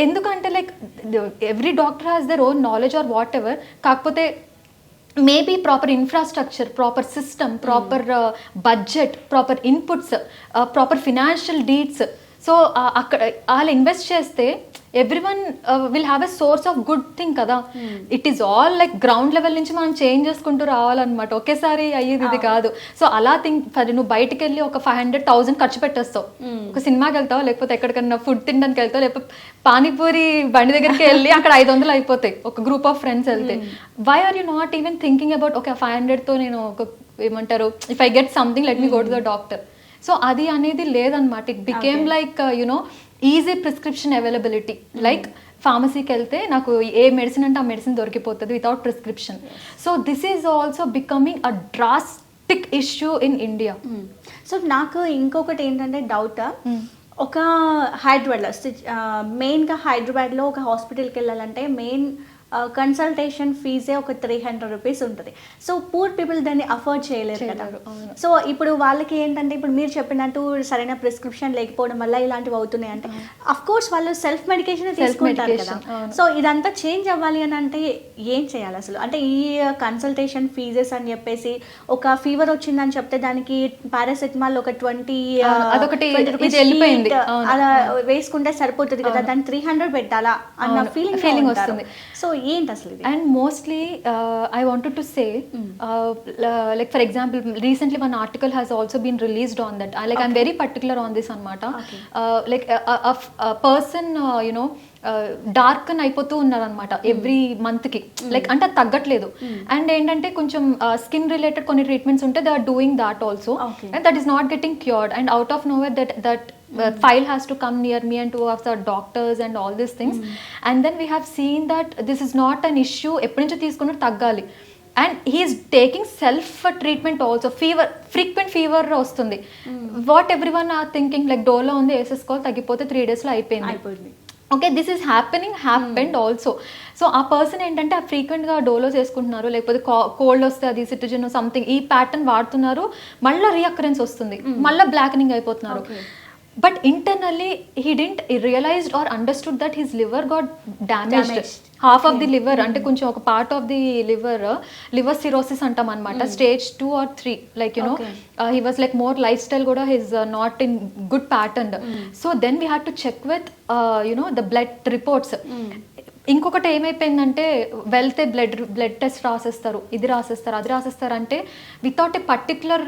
B: ఎందుకంటే like every doctor has their own knowledge or whatever, కాకపోతే maybe proper infrastructure, proper system, proper budget, proper inputs, proper financial deeds so అక్కడ వాళ్ళు ఇన్వెస్ట్ చేస్తే everyone will have a source of good thing కదా. It is all like ground level నుంచి మనం చేంజ్ చేసుకుంటూ రావాలన్నమాట, ఒకేసారి అయ్యేది ఇది కాదు. సో అలా థింక్ ఫర్ నువ్వు బయటకు వెళ్ళి ఒక 500,000 ఖర్చు పెట్టేస్తావు, ఒక సినిమాకి వెళ్తావు, లేకపోతే ఎక్కడికన్నా ఫుడ్ తినడానికి వెళ్తావు, లేకపోతే పానీపూరి బండి దగ్గరికి వెళ్ళి అక్కడ 500 అయిపోతాయి ఒక గ్రూప్ ఆఫ్ ఫ్రెండ్స్ వెళ్తే. Why are you not even thinking about okay 500తో నేను ఒక ఏమంటారు if I get something let me go to the doctor. So అది అనేది లేదనమాట. It became like you know easy prescription availability. Like ఫార్మసీకి వెళ్తే నాకు ఏ మెడిసిన్ అంటే ఆ మెడిసిన్ దొరికిపోతుంది without prescription. So this is also becoming a drastic issue in India.
A: So నాకు ఇంకొకటి ఏంటంటే డౌట్, ఒక హైదరాబాద్లో మెయిన్గా హైదరాబాద్లో ఒక హాస్పిటల్కి వెళ్ళాలంటే మెయిన్ కన్సల్టేషన్ ఫీజే ఒక 300 రూపీస్ ఉంటుంది. సో పూర్ పీపుల్ దాన్ని అఫోర్డ్ చేయలేరు కదా. సో ఇప్పుడు వాళ్ళకి ఏంటంటే ఇప్పుడు మీరు చెప్పినట్టు సరైన ప్రిస్క్రిప్షన్ లేకపోవడం వల్ల ఇలాంటివి అవుతున్నాయి అంటే అఫ్ కోర్స్ వాళ్ళు సెల్ఫ్ మెడికేషన్ తీసుకుంటారు కదా. సో ఇదంతా చేంజ్ అవ్వాలి అని అంటే ఏం చేయాలి అసలు? అంటే ఈ కన్సల్టేషన్ ఫీజెస్ అని చెప్పేసి ఒక ఫీవర్ వచ్చిందని చెప్తే దానికి పారాసెటమాల్ ఒక 20 అలా వేసుకుంటే సరిపోతుంది కదా, దాన్ని 300 పెట్టాలా అన్న ఫీలింగ్ వస్తుంది. సో ఏంటి అసలు ఇది?
B: And mostly I wanted to say like for example recently one article has also been released on that. Like I'm very particular on this అనమాట. లైక్ పర్సన్ యునో డార్కన్ అయిపోతూ ఉన్నారనమాట ఎవ్రీ మంత్కి. లైక్ అంటే అది తగ్గట్లేదు. అండ్ ఏంటంటే కొంచెం స్కిన్ రిలేటెడ్ కొన్ని ట్రీట్మెంట్స్ ఉంటే they are doing that also, and that is not getting cured. And out of nowhere that file has to come near me and 2 of the doctors and all these things. And then we have seen that this is not an issue. ఎప్పటి నుంచో తీసుకున్న తగ్గాలి. And he is taking self treatment also. Frequent fever వస్తుంది. What everyone are thinking like Dolo ఉంది వేసేసుకోవాలి, తగ్గిపోతే 3 daysలో అయిపోయింది. Okay, this is happened also. So ఆ పర్సన్ ఏంటంటే ఆ ఫ్రీక్వెంట్గా డోలో చేసుకుంటున్నారు, లేకపోతే కోల్డ్ వస్తే అది సిట్రిజిన్ సంథింగ్ ఈ ప్యాటర్న్ వాడుతున్నారు, మళ్ళీ రీఅకరెన్స్ వస్తుంది, మళ్ళీ బ్లాకనింగ్ అయిపోతున్నారు. But internally he didn't realized or understood that his liver got damaged. Half of the liver అంటే కొంచెం ఒక part of the liver cirrhosis అంటాం అనమాట, stage 2 or 3. Like you know he was like more lifestyle కూడా his not in good pattern. So then we had to check with you know the blood reports. ఇంకొకటి ఏమైపోయిందంటే వెళ్తే బ్లడ్ టెస్ట్ రాసేస్తారు, ఇది రాసేస్తారు, అది రాసేస్తారు. అంటే without a particular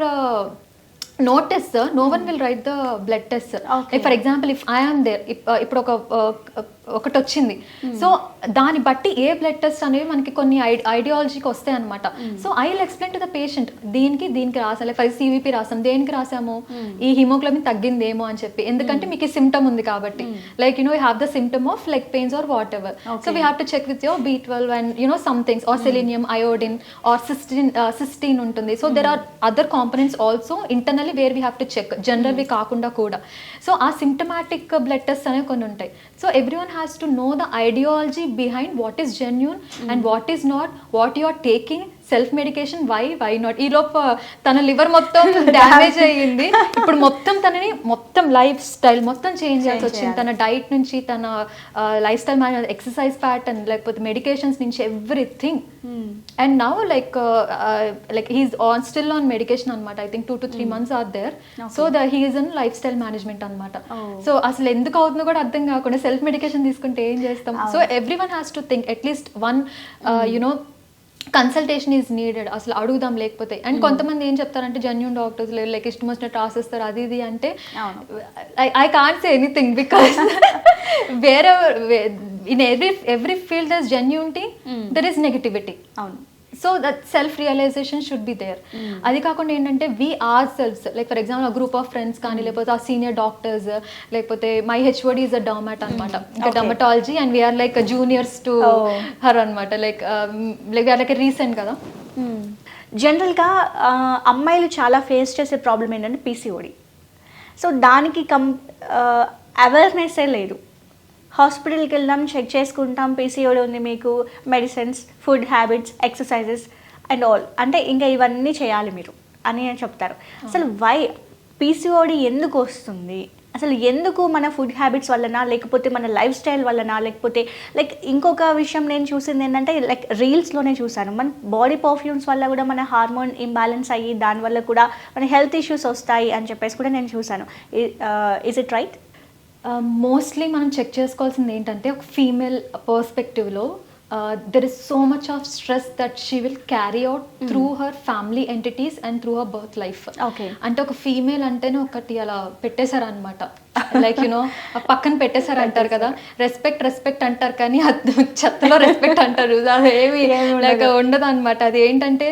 B: notice, no one will write the blood test. Like for example, if I am there, ఇప్పుడు ఒకటి వచ్చింది, సో దాన్ని బట్టి ఏ బ్లడ్ టెస్ట్ అనేవి మనకి కొన్ని ఐడియాలజీకి వస్తాయి అనమాట. So I will explain to the patient, దీనికి రాసాం, లైక్ సివిపి రాసాం, దేనికి రాసాము, ఈ హిమోగ్లోబిన్ తగ్గిందేమో అని చెప్పి, ఎందుకంటే మీకు ఈ సిమ్టమ్ ఉంది కాబట్టి. Like you have the symptom of like pains or whatever. So we have to check with your B12 and some things or selenium, iodine or cysteine ఉంటుంది. So there are other components also internally where we have to check, జనరల్వి కాకుండా కూడా. సో ఆ సిమ్టమాటిక్ బ్లడ్ టెస్ట్ అనేవి కొన్ని ఉంటాయి. So everyone has to know the ideology behind what is genuine and what is not, what you are taking, self medication, why not. ఈ లోపు తన లివర్ మొత్తం డ్యామేజ్ అయ్యింది, ఇప్పుడు మొత్తం లైఫ్ స్టైల్ మొత్తం చేంజ్ చేయాల్సి వచ్చింది. తన డైట్ నుంచి, తన life style manage, exercise pattern, లేకపోతే మెడికేషన్స్ నుంచి everything. And now like he is still on medication అనమాట. I think 2 to 3 months or there. So he is in life style management అనమాట. సో అసలు ఎందుకు అవుతుందో కూడా అర్థం కాకుండా సెల్ఫ్ మెడికేషన్ తీసుకుంటే ఏం చేస్తాం. So every one has to think at least one you know consultation is needed. అసలు అడుగుదాం లేకపోతే. అండ్ కొంతమంది ఏం చెప్తారంటే జెన్యూన్ డాక్టర్స్ లైక్ ఇష్టం వచ్చినట్టు రాసేస్తారు అది ఇది అంటే, I can't say anything because వేరే in every field there is genuinity, there is negativity. అవును. So that self realization should be there. అది కాకుండా ఏంటంటే we are selfs, like for example ఆ గ్రూప్ ఆఫ్ ఫ్రెండ్స్ కానీ, లేకపోతే ఆ సీనియర్ డాక్టర్స్, లేకపోతే my HOD is a dermat అనమాట, ఇంకా dermatology, and we are like juniors to her అనమాట. లైక్ వీఆర్ లైక్ రీసెంట్ కదా.
A: జనరల్గా అమ్మాయిలు చాలా ఫేస్ చేసే ప్రాబ్లం ఏంటంటే పీసీఓడి. సో దానికి అవేర్నెస్సే లేదు. హాస్పిటల్కి వెళ్దాం, చెక్ చేసుకుంటాం, పీసీఓడి ఉంది మీకు, medicines, food habits, exercises and all, అంటే ఇంకా ఇవన్నీ చేయాలి మీరు అని చెప్తారు. అసలు వై పీసీఓడి ఎందుకు వస్తుంది? అసలు ఎందుకు మన ఫుడ్ హ్యాబిట్స్ వలన, లేకపోతే మన లైఫ్ స్టైల్ వలన, లేకపోతే లైక్ ఇంకొక విషయం నేను చూసింది ఏంటంటే లైక్ రీల్స్లోనే చూసాను, మన బాడీ పర్ఫ్యూమ్స్ వల్ల కూడా మన హార్మోన్ ఇంబ్యాలెన్స్ అయ్యి దానివల్ల కూడా మన హెల్త్ ఇష్యూస్ వస్తాయి అని చెప్పేసి కూడా నేను చూసాను. Is it right?
B: మోస్ట్లీ మనం చెక్ చేసుకోవాల్సింది ఏంటంటే ఒక ఫీమేల్ పర్స్పెక్టివ్లో there is so much of stress that she will carry out through her family entities and through her birth life. అంటే ఒక ఫీమేల్ అంటేనే ఒకటి అలా పెట్టేశారు అనమాట, లైక్ యునో పక్కన పెట్టేశారు అంటారు కదా, రెస్పెక్ట్ అంటారు కానీ చెత్తలో రెస్పెక్ట్ అంటారు, అది ఏమి లైక్ ఉండదు అనమాట. అది ఏంటంటే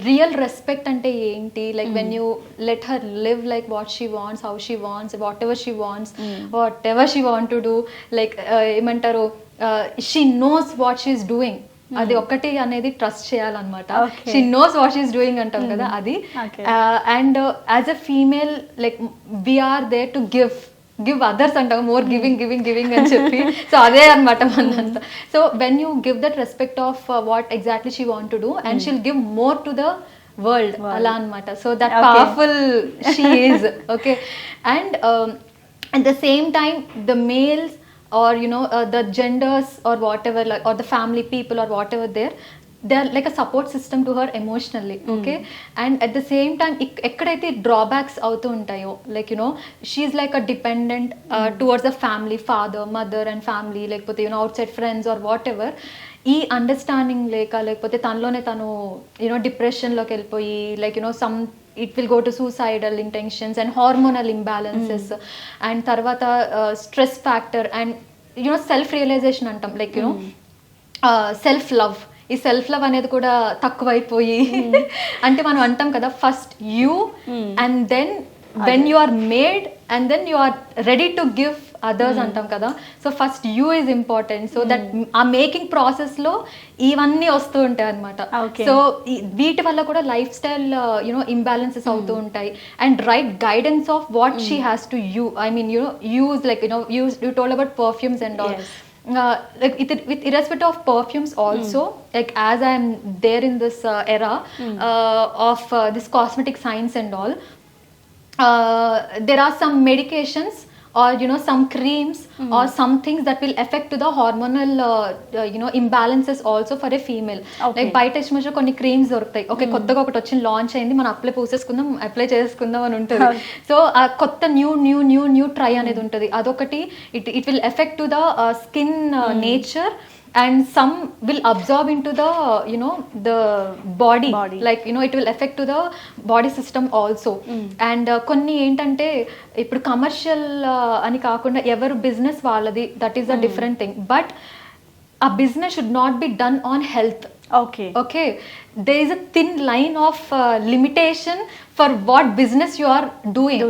B: రియల్ రెస్పెక్ట్ అంటే ఏంటి, like when you let her live like what she wants, how she wants, whatever she want to do, like ఏమంటారు, she knows what she is doing, అది ఒకటి అనేది ట్రస్ట్ చేయాలన్నమాట. She knows what she is doing అంటాం కదా అది. And as a female like we are there to give others అంటాం, మోర్ గివింగ్ అని చెప్పి. సో అదే అనమాట మనంతా. So when you give that respect of what exactly she want to do and she'll give more to the world అలా అనమాట. So that powerful she is. Okay, and at the same time the males or the genders or whatever, like, or the family people or whatever they are like a support system to her emotionally. Okay, and at the same time ekkadaithe drawbacks avuthu untayo, like she is like a dependent towards the family, father, mother and family, lekapothe outside friends or whatever. ఈ అండర్స్టాండింగ్ లేకపోతే తనలోనే తను డిప్రెషన్లోకి వెళ్ళిపోయి like some it will go to suicidal intentions and hormonal imbalances and తర్వాత stress factor and self realization antam, like self love. ఈ సెల్ఫ్ లవ్ అనేది కూడా తక్కువైపోయి అంటే మనం అంటాం కదా first you and then when you are made and then you are ready to give others అంటాం కదా. So first you is important. So that ఆ మేకింగ్ ప్రాసెస్ లో ఇవన్నీ వస్తూ ఉంటాయి అనమాట. సో వీటి వల్ల కూడా లైఫ్ స్టైల్ ఇంబ్యాలెన్సెస్ అవుతూ ఉంటాయి. And right guidance of what she has to use like you told about perfumes and all. Like with irrespective of perfumes also, like as I am there in this era of this cosmetic science and all, there are some medications or some creams or some things that will affect to the hormonal imbalances also for a female. Like బయట ఇష్టం కొన్ని క్రీమ్స్ దొరుకుతాయి. ఓకే, కొత్తగా ఒకటి వచ్చి లాంచ్ అయింది, మనం అప్లై చేసుకుందాం అని ఉంటుంది. సో ఆ కొత్త న్యూ ట్రై అనేది ఉంటుంది. అదొకటి it will effect to the skin nature and some will absorb into the the body. Like it will affect to the body system also. And కొన్ని ఏంటంటే ఇప్పుడు కమర్షియల్ అని కాకుండా ఎవరు బిజినెస్ వాళ్ళది, that is a different thing. But a business should not be done on health. Okay, there is a thin line of limitation for what business you are doing.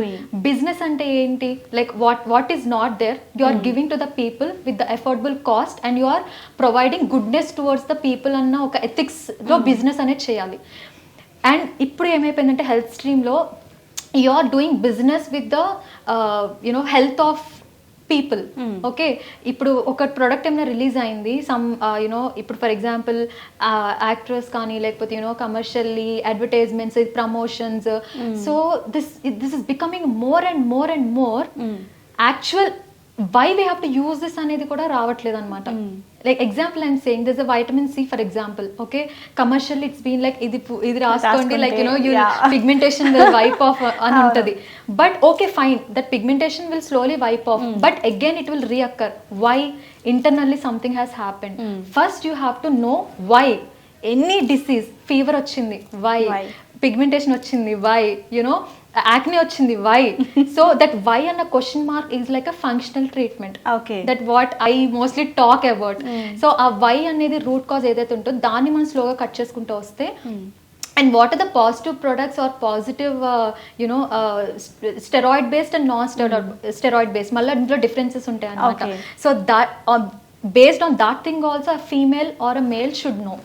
B: Business ante enti, like what is not there you are giving to the people with the affordable cost and you are providing goodness towards the people anna oka ethics lo business ane cheyali. And ippudu emayipoyindante health stream lo you are doing business with the health of people. Okay, ఇప్పుడు ఒక ప్రోడక్ట్ ఏమైనా రిలీజ్ అయింది, సమ్ ఇప్పుడు ఫర్ ఎగ్జాంపుల్ యాక్ట్రెస్ కానీ లేకపోతే commercially advertisements, promotions. So this is becoming more and more actual why we have to use this అనేది కూడా రావట్లేదు అనమాట. Like example I'm saying this vitamin C for example. Okay, commercial it's been like ఇది రాసుకోండి, like pigmentation will wipe off అని ఉంటుంది. But okay fine, that pigmentation will slowly wipe off, but again it will reoccur. Why? Internally something has happened. First you have to know why. Any disease, fever వచ్చింది వై, పిగ్మెంటేషన్ వచ్చింది వై, acne వచ్చింది why. So that why and a question mark is like a functional treatment. Okay, that what I mostly talk about. So ఆ why అనేది రూట్ కాజ్ ఏదైతే ఉంటుందో దాన్ని మనం స్లోగా కట్ చేసుకుంటూ వస్తే and what are the positive products or positive steroid based and non steroid based మళ్ళీ ఇందులో డిఫరెన్సెస్ ఉంటాయి అన్నమాట. So that based on that thing also a female or a male should know.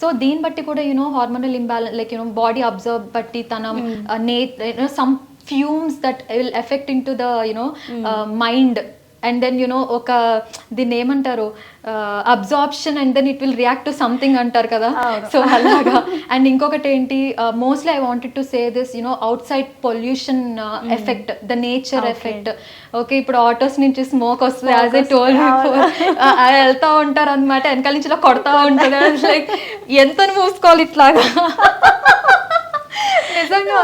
B: So దీని బట్టి కూడా hormonal imbalance, like body absorb బట్టి తన some fumes that will affect into the mind, and then ఒక దీన్ని ఏమంటారు absorption, and then it will react to something అంటారు కదా. సో అలాగా. అండ్ ఇంకొకటి ఏంటి, mostly I wanted to say this outside pollution effect, the nature effect. Okay, ఇప్పుడు ఆటోస్ నుంచి స్మోక్ వస్తుంది, యాజ్ ఐ టోల్డ్ బిఫోర్, వెళ్తా ఉంటారు అనమాట, వెనకాల నుంచి ఇలా కొడతా ఉంటారు. లైక్ ఎంత మూసుకోవాలి ఇట్లాగా. నిజంగా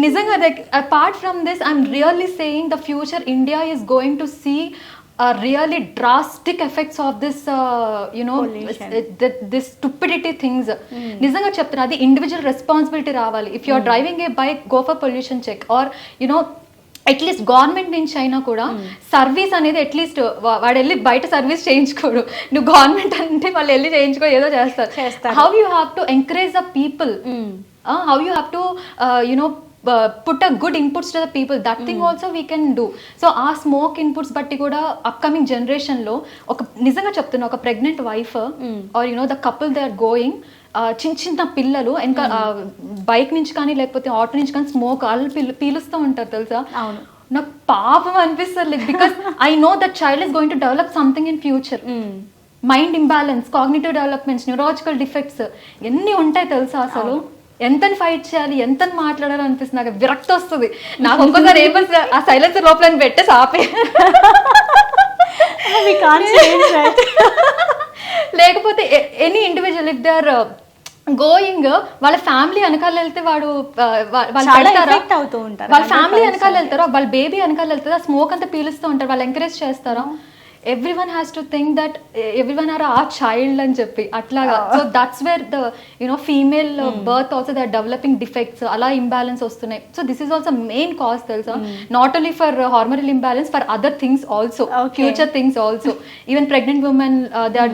B: నిజంగా like apart from this I'm really saying the future India is going to see really drastic effects of this this stupidity things. నిజంగా చెప్తున్నా, అది ఇండివిజువల్ రెస్పాన్సిబిలిటీ రావాలి. If you are driving a bike, go for pollution check, or at least government నుంచి అయినా కూడా సర్వీస్ అనేది అట్లీస్ట్ వాడు వెళ్ళి బయట సర్వీస్ చేయించుకోడు, నువ్వు గవర్నమెంట్ అంటే వాళ్ళు వెళ్ళి చేయించుకో ఏదో చేస్తారు. How you have to encourage the people, how you have to put a good inputs to the people, that thing also we can do. So ఆ స్మోక్ ఇన్పుట్స్ బట్టి కూడా అప్కమింగ్ జనరేషన్ లో ఒక నిజంగా చెప్తున్నా, ఒక pregnant wife or the couple they are going, చిన్న పిల్లలు ఇంకా బైక్ నుంచి కానీ లేకపోతే ఆటో నుంచి కానీ స్మోక్ వాళ్ళు పీలుస్తూ ఉంటారు తెలుసా. నాకు పాపం అనిపిస్తుంది, like because I know that child is going to develop something in future. Mind imbalance, cognitive developments, neurological defects ఎన్ని ఉంటాయి తెలుసా. అసలు ఎంతని ఫైట్ చేయాలి, ఎంతని మాట్లాడాలి అనిపిస్తుంది, నాకు విరక్తి వస్తుంది. నాకు ఒక్కొక్కసారి ఏమో ఆ సైలెన్సర్ లోపల పెట్టేసి ఆపే, లేకపోతే any individual if they are going, వాళ్ళ ఫ్యామిలీ వెనకాల వెళ్తే వాడు వాళ్ళ ఫ్యామిలీ వెనకాల వెళ్తారో, వాళ్ళ బేబీ వెనకాల వెళ్తారో, స్మోక్ అంతా పీలుస్తూ ఉంటారు, వాళ్ళు ఎంకరేజ్ చేస్తారో. everyone has to think that everyone are our child అని చెప్పి అట్లాగా. So that's where the female birth also they are developing defects, అలా ఇంబ్యాలెన్స్ వస్తున్నాయి. So this is also main cause తెలుసా, not only for hormonal imbalance, for other things also, future things also. Even pregnant women they are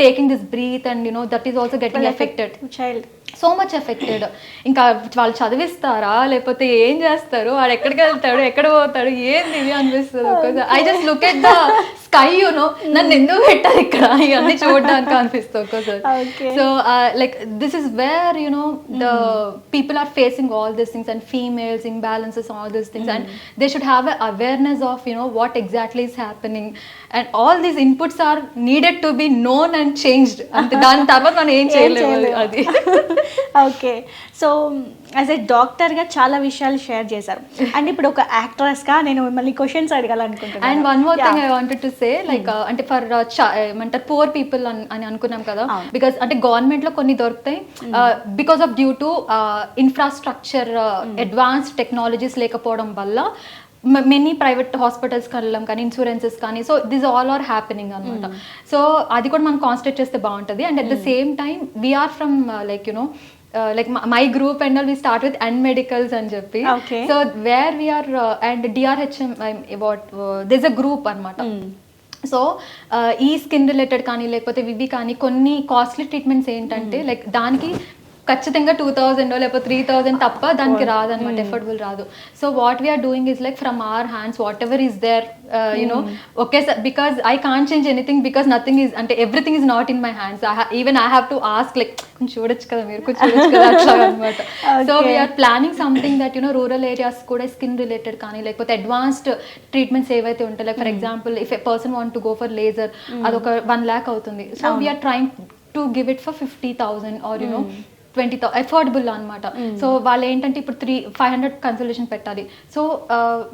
B: taking this breath and that is also getting affected. Child so much affected. ఇంకా వాళ్ళు చదివిస్తారా లేకపోతే ఏం చేస్తారు, వాడు ఎక్కడికి వెళ్తాడు, ఎక్కడ పోతాడు, ఏంది ఇది అనిపిస్తుంది. I just look at the sky, నన్ను ఎందుకు పెట్టారు ఇక్కడ, ఇవన్నీ చూడడానికి అనిపిస్తుంది ఒక్కోసారి. So like this is where the people are facing all these things and females imbalances, all these things, and they should have a awareness of what exactly is happening, and all these inputs are needed to be known and changed. అంతే, దాని తర్వాత మనం ఏం చేయలేము అది.
A: ఓకే, సో యాజ్ ఎ డాక్టర్గా చాలా విషయాలు షేర్ చేశారు, అండ్ ఇప్పుడు ఒక యాక్ట్రెస్గా నేను మిమ్మల్ని క్వశ్చన్స్ అడగాలనుకుంటున్నాను.
B: And one more thing I wanted to say, like అంటే ఫర్ ఏమంటారు పూర్ పీపుల్ అని అనుకున్నాం కదా, బికాస్ అంటే గవర్నమెంట్లో కొన్ని దొరుకుతాయి, because of due to infrastructure advanced technologies లేకపోవడం వల్ల మెనీ ప్రైవేట్ హాస్పిటల్స్కి వెళ్ళడం కానీ, ఇన్సూరెన్సెస్ కానీ, so this all are happening అనమాట. సో అది కూడా మనం కాన్సన్ట్రేట్ చేస్తే బాగుంటుంది. And at the same time we are from like like my group and all, we start with N medicals అని చెప్పి. So where we are and DRHM what there's a group అనమాట. సో ఈ స్కిన్ రిలేటెడ్ కానీ లేకపోతే వివి కానీ కొన్ని కాస్ట్లీ ట్రీట్మెంట్స్ ఏంటంటే లైక్ దానికి ఖచ్చితంగా 2000 లేకపోతే 3000 తప్ప దానికి రాదనమాట, ఎఫర్డబుల్ రాదు. So what we are doing is like from our hands whatever is there, okay sir, because I can't change anything, because nothing is అంటే everything is not in my hands. Even I have to ask like కొంచెం చూడొచ్చు కదా మీరు, కొంచెం చూడొచ్చు కదా అట్లా అనమాట. So we are planning something that rural areas కూడా స్కిన్ రిలేటెడ్ కానీ లేకపోతే అడ్వాన్స్డ్ ట్రీట్మెంట్స్ ఏవైతే ఉంటాయి, like for example if a person want to go for laser, అదొక 1 lakh అవుతుంది. So we're trying to give it for 50,000 or 20,000 affordable అనమాట. సో వాళ్ళు ఏంటంటే ఇప్పుడు 500 కన్సల్టేషన్ పెట్టాలి. So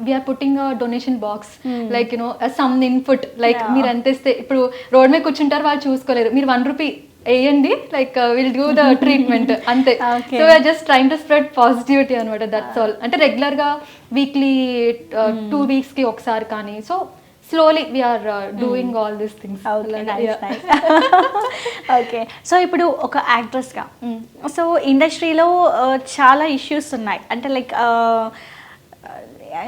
B: we're putting donation box, like some input, like మీరు ఎంత ఇస్తే, ఇప్పుడు రోడ్ మీద కూర్చుంటారు వాళ్ళు చూసుకోలేరు, మీరు 1 rupee వేయండి, like will do the treatment అంతే. So we are just trying to spread positivity అనమాట, దట్స్ ఆల్. అంటే రెగ్యులర్గా వీక్లీ 2 weeks కి ఒకసారి కానీ, సో slowly we are doing all these things.
A: Okay, nice. Okay, so ఇప్పుడు ఒక యాక్ట్రెస్గా, సో ఇండస్ట్రీలో చాలా ఇష్యూస్ ఉన్నాయి. అంటే లైక్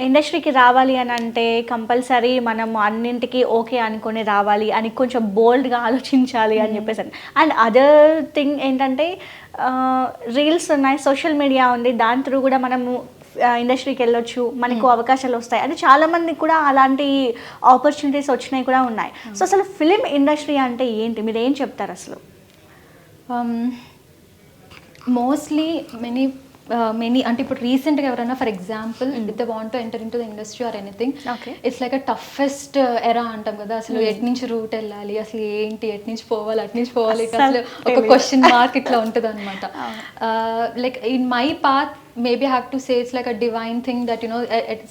A: ఇండస్ట్రీకి రావాలి అని అంటే కంపల్సరీ మనం అన్నింటికి ఓకే అనుకొని రావాలి అని కొంచెం బోల్డ్గా ఆలోచించాలి అని చెప్పేసి. అండ్ అదర్ థింగ్ ఏంటంటే రీల్స్ ఉన్నాయి, సోషల్ మీడియా ఉంది, దాని త్రూ కూడా మనము ఇండస్ట్రీకి వెళ్ళొచ్చు, మనకు అవకాశాలు వస్తాయి. అంటే చాలా మందికి కూడా అలాంటి ఆపర్చునిటీస్ వచ్చినాయి కూడా ఉన్నాయి. సో అసలు ఫిలిం ఇండస్ట్రీ అంటే ఏంటి, మీరు ఏం చెప్తారు అసలు?
B: మోస్ట్లీ మెనీ అంటే ఇప్పుడు రీసెంట్గా ఎవరైనా for example if they want to enter in to the industry or anything, it's like a toughest ఎరా అంటాం కదా. అసలు ఎటు నుంచి రూట్ వెళ్ళాలి, అసలు ఏంటి, ఎటు నుంచి పోవాలి, అటు నుంచి పోవాలి, అసలు ఒక క్వశ్చన్ మార్క్ ఇట్లా ఉంటుంది అనమాట. Like in my path maybe I have to say it's like a divine thing that, you know,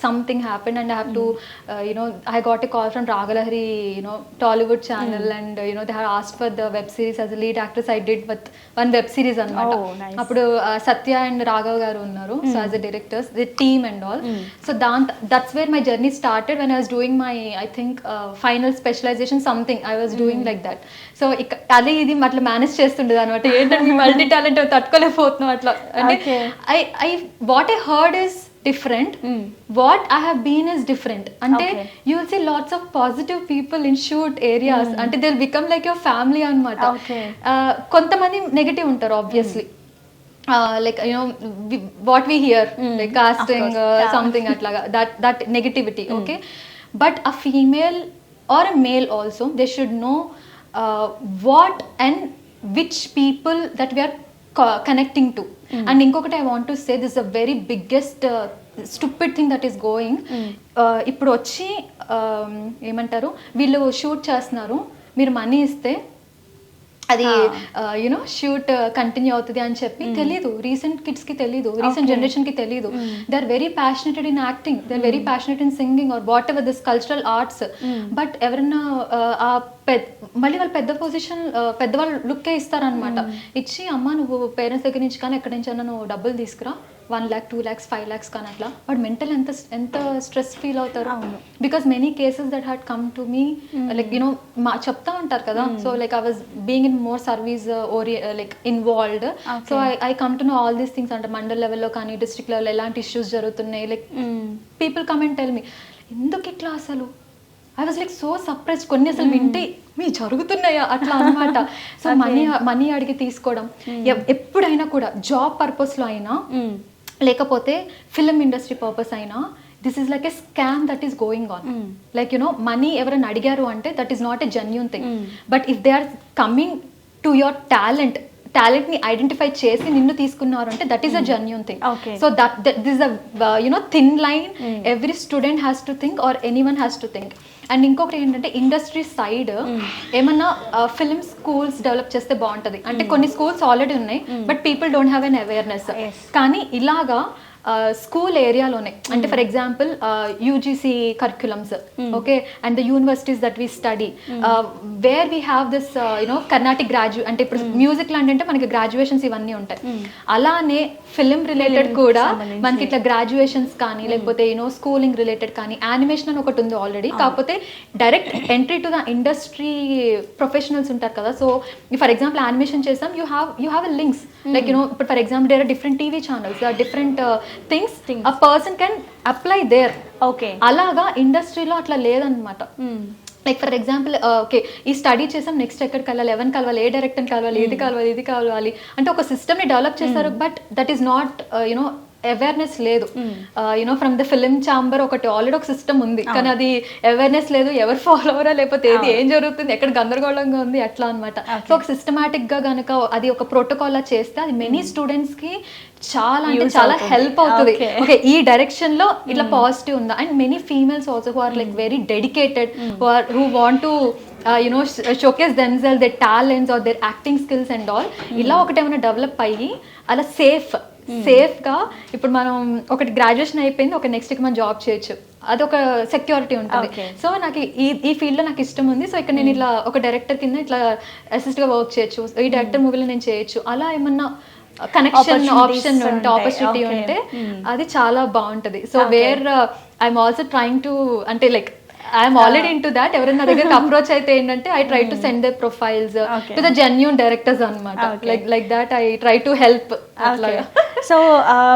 B: something happened and I have to, you know, I got a call from Ragalahari, you know, Tollywood channel, and you know, they had asked for the web series as a lead actress. I did with one web series anamata.
A: Oh, nice.
B: Appudu Satya and Raghav garu unnaru, so as a directors, the team and all. So that's where my journey started, when I was doing my, I think, final specialization something I was doing like that. So అది ఇది అట్లా మేనేజ్ చేస్తుండేది అనమాట. ఏంటంటే మల్టీ టాలెంట్ తట్టుకోలేకపోతున్నాం అట్లా. అంటే I what I heard is different, what I have been is different. Ante you will see lots of positive people in shoot areas, ante they'll become like your family anamata. Kontamandi negative untaru obviously, like, you know, what we hear, like casting something atlaga, that negativity. Okay, but a female or a male also, they should know what and which people that we are connecting to. And inkokati I want to say, this is a very biggest stupid thing that is going. ఇప్పుడు వచ్చి ఏమంటారు, వీళ్ళు షూట్ చేస్తున్నారు, మీరు మనీ ఇస్తే అది యునో షూట్ కంటిన్యూ అవుతుంది అని చెప్పి తెలీదు. రీసెంట్ కిడ్స్ కి తెలీదు, రీసెంట్ జనరేషన్ కి తెలీదు. They are very passionated in acting, they are very passionate in singing or whatever this cultural arts. But ఎవరన్నా మళ్ళీ వాళ్ళు పెద్ద పొజిషన్, పెద్దవాళ్ళు లుక్కే ఇస్తారనమాట. ఇచ్చి అమ్మ నువ్వు పేరెంట్స్ దగ్గర నుంచి కానీ ఎక్కడి నుంచి అన్నా నువ్వు డబ్బులు తీసుకురా, 1 lakh 2 lakhs 5 lakhs కానీ అట్లా. బట్ మెంటల్ ఎంత స్ట్రెస్ ఫీల్ అవుతారు. Because many cases that had come to me, like you know చెప్తా ఉంటారు కదా. So like I was being in more service like involved. So I come to know all these things. అంటే మండల్ లెవెల్లో కానీ డిస్ట్రిక్ట్ లెవెల్లో ఎలాంటి ఇష్యూస్ జరుగుతున్నాయి, like people come and tell me ఎందుకు ఇట్లా అసలు. I was like so surprise. కొన్ని అసలు వింటే మీ జరుగుతున్నాయా అట్లా అనమాట. సో మనీ అడిగి తీసుకోవడం ఎప్పుడైనా కూడా, జాబ్ పర్పస్లో అయినా లేకపోతే ఫిల్మ్ ఇండస్ట్రీ పర్పస్ అయినా, this is like a scam that is going on. Like you know money ఎవరైనా అడిగారు అంటే that is not a genuine thing. But if they are coming to your talent ని ఐడెంటిఫై చేసి నిన్ను తీసుకున్నారు అంటే that is a genuine thing. So this you know thin line every student has to think or anyone has to think. And ఇంకొకటి ఏంటంటే ఇండస్ట్రీ సైడ్ ఏమన్నా ఫిల్మ్ స్కూల్స్ డెవలప్ చేస్తే బాగుంటుంది. అంటే కొన్ని స్కూల్స్ ఆల్రెడీ ఉన్నాయి, but people don't have an awareness. కానీ ఇలాగా స్కూల్ ఏరియాలోనే, అంటే for example UGC curriculums, okay, and the universities that we study, wear we have this you know Carnatic graduate, అంటే ఇప్పుడు మ్యూజిక్ లాంటి అంటే మనకి గ్రాడ్యుయేషన్స్ ఇవన్నీ ఉంటాయి. అలానే ఫిల్మ్ రిలేటెడ్ కూడా మనకి ఇట్లా గ్రాడ్యుయేషన్స్ కానీ, లేకపోతే యూనో స్కూలింగ్ రిలేటెడ్ కానీ, యానిమేషన్ అని ఒకటి ఉంది ఆల్రెడీ. కాకపోతే direct entry to the industry professionals ఉంటారు కదా. సో ఫర్ ఎగ్జాంపుల్ యానిమేషన్ చేసాం, you have a links, like you know ఇప్పుడు for example there are different TV channels, different things a person can apply there. Okay, అలాగా ఇండస్ట్రీలో అట్లా లేదన్నమాట. లైక్ ఫర్ ఎగ్జాంపుల్ ఓకే ఈ స్టడీ చేసాం, నెక్స్ట్ ఎక్కడికి వెళ్ళాలి, ఎవరిని కలవాలి, ఏ డైరెక్టర్ని కలవాలి, ఇది కావాలి అంటే ఒక సిస్టమ్ని డెవలప్ చేస్తారు. But that is not you know awareness లేదు. You know from the film chamber ఒకటి ఆల్రెడీ ఒక సిస్టమ్ ఉంది, కానీ అది అవేర్నెస్ లేదు, ఎవరు ఫాలో అవరా, లేకపోతే ఏం జరుగుతుంది, ఎక్కడ గందరగోళంగా ఉంది అట్లా అనమాట. సో ఒక సిస్టమాటిక్ గా కనుక అది ఒక ప్రోటోకాల్ లా చేస్తే అది మెనీ స్టూడెంట్స్ కి చాలా అంటే చాలా హెల్ప్ అవుతుంది. ఓకే ఈ డైరెక్షన్ లో ఇట్లా పాజిటివ్ ఉందా. And many females also who are like very dedicated, who want to you know showcase themselves, their talents or their acting skills and all. ఇలా ఒకటి ఏమైనా డెవలప్ అయ్యి అలా సేఫ్గా ఇప్పుడు మనం ఒకటి గ్రాడ్యుయేషన్ అయిపోయింది, ఒక నెక్స్ట్కి మనం జాబ్ చేయొచ్చు, అదొక సెక్యూరిటీ ఉంటుంది. సో నాకు ఈ ఫీల్డ్లో నాకు ఇష్టం ఉంది, సో ఇక్కడ నేను ఇట్లా ఒక డైరెక్టర్ కింద ఇట్లా అసిస్ట్గా వర్క్ చేయొచ్చు, ఈ డైరెక్టర్ మూవీలో నేను చేయొచ్చు. అలా ఏమన్నా కనెక్షన్ ఆప్షన్ ఉంటే, ఆపర్చునిటీ ఉంటే అది చాలా బాగుంటుంది. So where I'm also trying to, అంటే like I'm already in to that. ఎవరైనా దగ్గరకు అప్రోచ్ అయితే ఏంటంటే I try to send the profiles to the genuine directors అనమాట. Like that I try to help.
A: So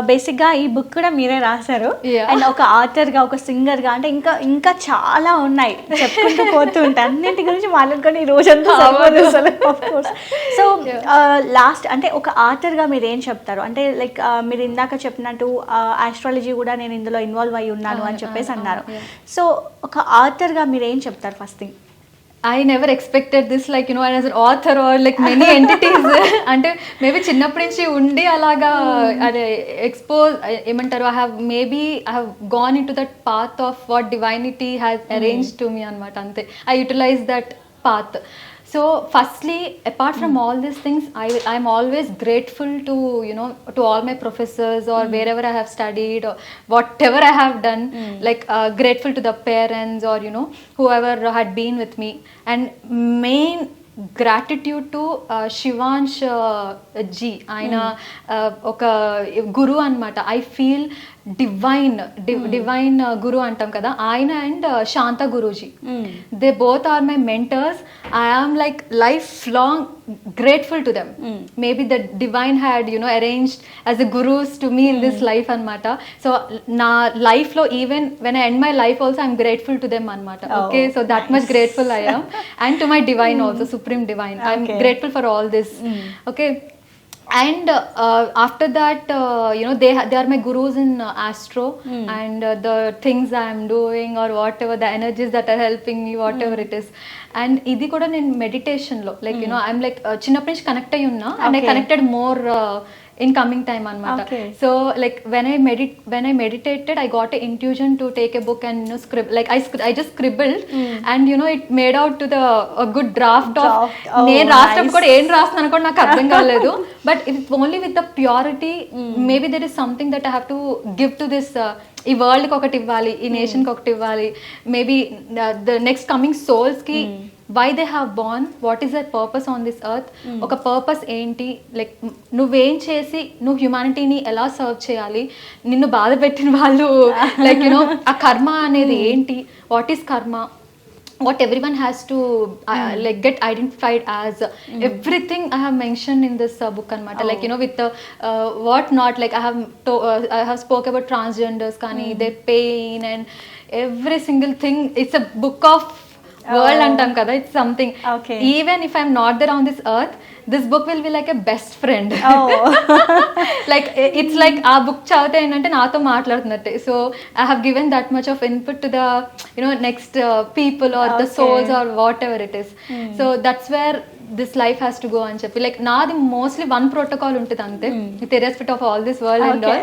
A: basic గా ఈ బుక్ కూడా మీరే రాశారు, అండ్ ఒక ఆథర్ గా, ఒక సింగర్ గా, అంటే ఇంకా చాలా ఉన్నాయి చెప్పుకుంటూ పోతూ ఉంటాయి. అన్నింటి గురించి మాట్లాడుకొని ఈ రోజంతా సరిపోదు అసలు. సో లాస్ట్ అంటే ఒక ఆథర్ గా మీరు ఏం చెప్తారు? అంటే లైక్ మీరు ఇందాక చెప్పినట్టు ఆస్ట్రాలజీ కూడా నేను ఇందులో ఇన్వాల్వ్ అయి ఉన్నాను అని చెప్పేసి అన్నారు. సో ఒక ఆథర్ గా మీరు ఏం చెప్తారు? First thing,
B: I never expected this, like you know, as an author or like many entities. అంటే మేబీ చిన్నప్పటి నుంచి ఉండి అలాగా అదే ఎక్స్పోజ్ ఏమంటారు, I have gone in to that path of what divinity has arrange to me అనమాట. అంతే, I utilize that path. So firstly, apart from all these things, I'm always grateful to, you know, to all my professors or wherever I have studied or whatever I have done, like grateful to the parents or, you know, whoever had been with me. And main gratitude to Shivansh ji, ఆయన ఒక గురు అనమాట. ఐ ఫీల్ డివైన్ గురు అంటాం కదా, ఆయన and Shanta Guruji, they both are my mentors. I am like life long grateful to them. Maybe the divine had, you know, arranged as a gurus to me in this life anmata. So na life lo, even when I end my life also, I'm grateful to them anmata. Okay, so that much grateful I am. And to my divine also, supreme divine, I'm grateful for all this. Okay. And after that, you know, they are my gurus in astro, and the things I am doing or whatever, the energies that are helping me, whatever it is. And ఇది కూడా నేను మెడిటేషన్ లో, లైక్, యునో, ఐఎమ్ లైక్ చిన్నప్పటి నుంచి కనెక్ట్ అయ్యి ఉన్నా, and I connected more in coming time anamata. So like when I meditated, I got an intuition to take a book and, you know, scribble. Like I just scribbled, and, you know, it made out to the a good draft of నేను రాష్ట్రం కూడా ఏం రాస్తున్నాను కూడా నాకు అర్థం కాలేదు. But it's only with the purity, maybe there is something that I have to give to this, ఈ వరల్డ్కి ఒకటి ఇవ్వాలి, ఈ నేషన్కి ఒకటి ఇవ్వాలి, మేబీ ద నెక్స్ట్ కమింగ్ సోల్స్కి why they have born, what is their purpose on this earth, ఒక పర్పస్ ఏంటి, లైక్ నువ్వేం చేసి నువ్వు హ్యుమానిటీని ఎలా సర్వ్ చేయాలి, నిన్ను బాధ పెట్టిన వాళ్ళు, లైక్, యునో, ఆ కర్మ అనేది ఏంటి, వాట్ ఈస్ కర్మ, what everyone has to like get identified as, everything I have mentioned in this book anamata. Like, you know, with the what not, like I have spoke about transgenders kani, their pain and every single thing. It's a book of world antam kada, it's something. Even if I'm not there on this earth, this book will be like a best friend. Like it's like ఆ బుక్ చదివితే ఏంటంటే నాతో మాట్లాడుతున్నట్టే. So I have given that much of input to the, you know, next people or the souls or whatever it is. So that's where this life has to go అని చెప్పి, లైక్ నాది మోస్ట్లీ వన్ ప్రోటోకాల్ ఉంటుంది అంతే, with irrespect of all this world and all.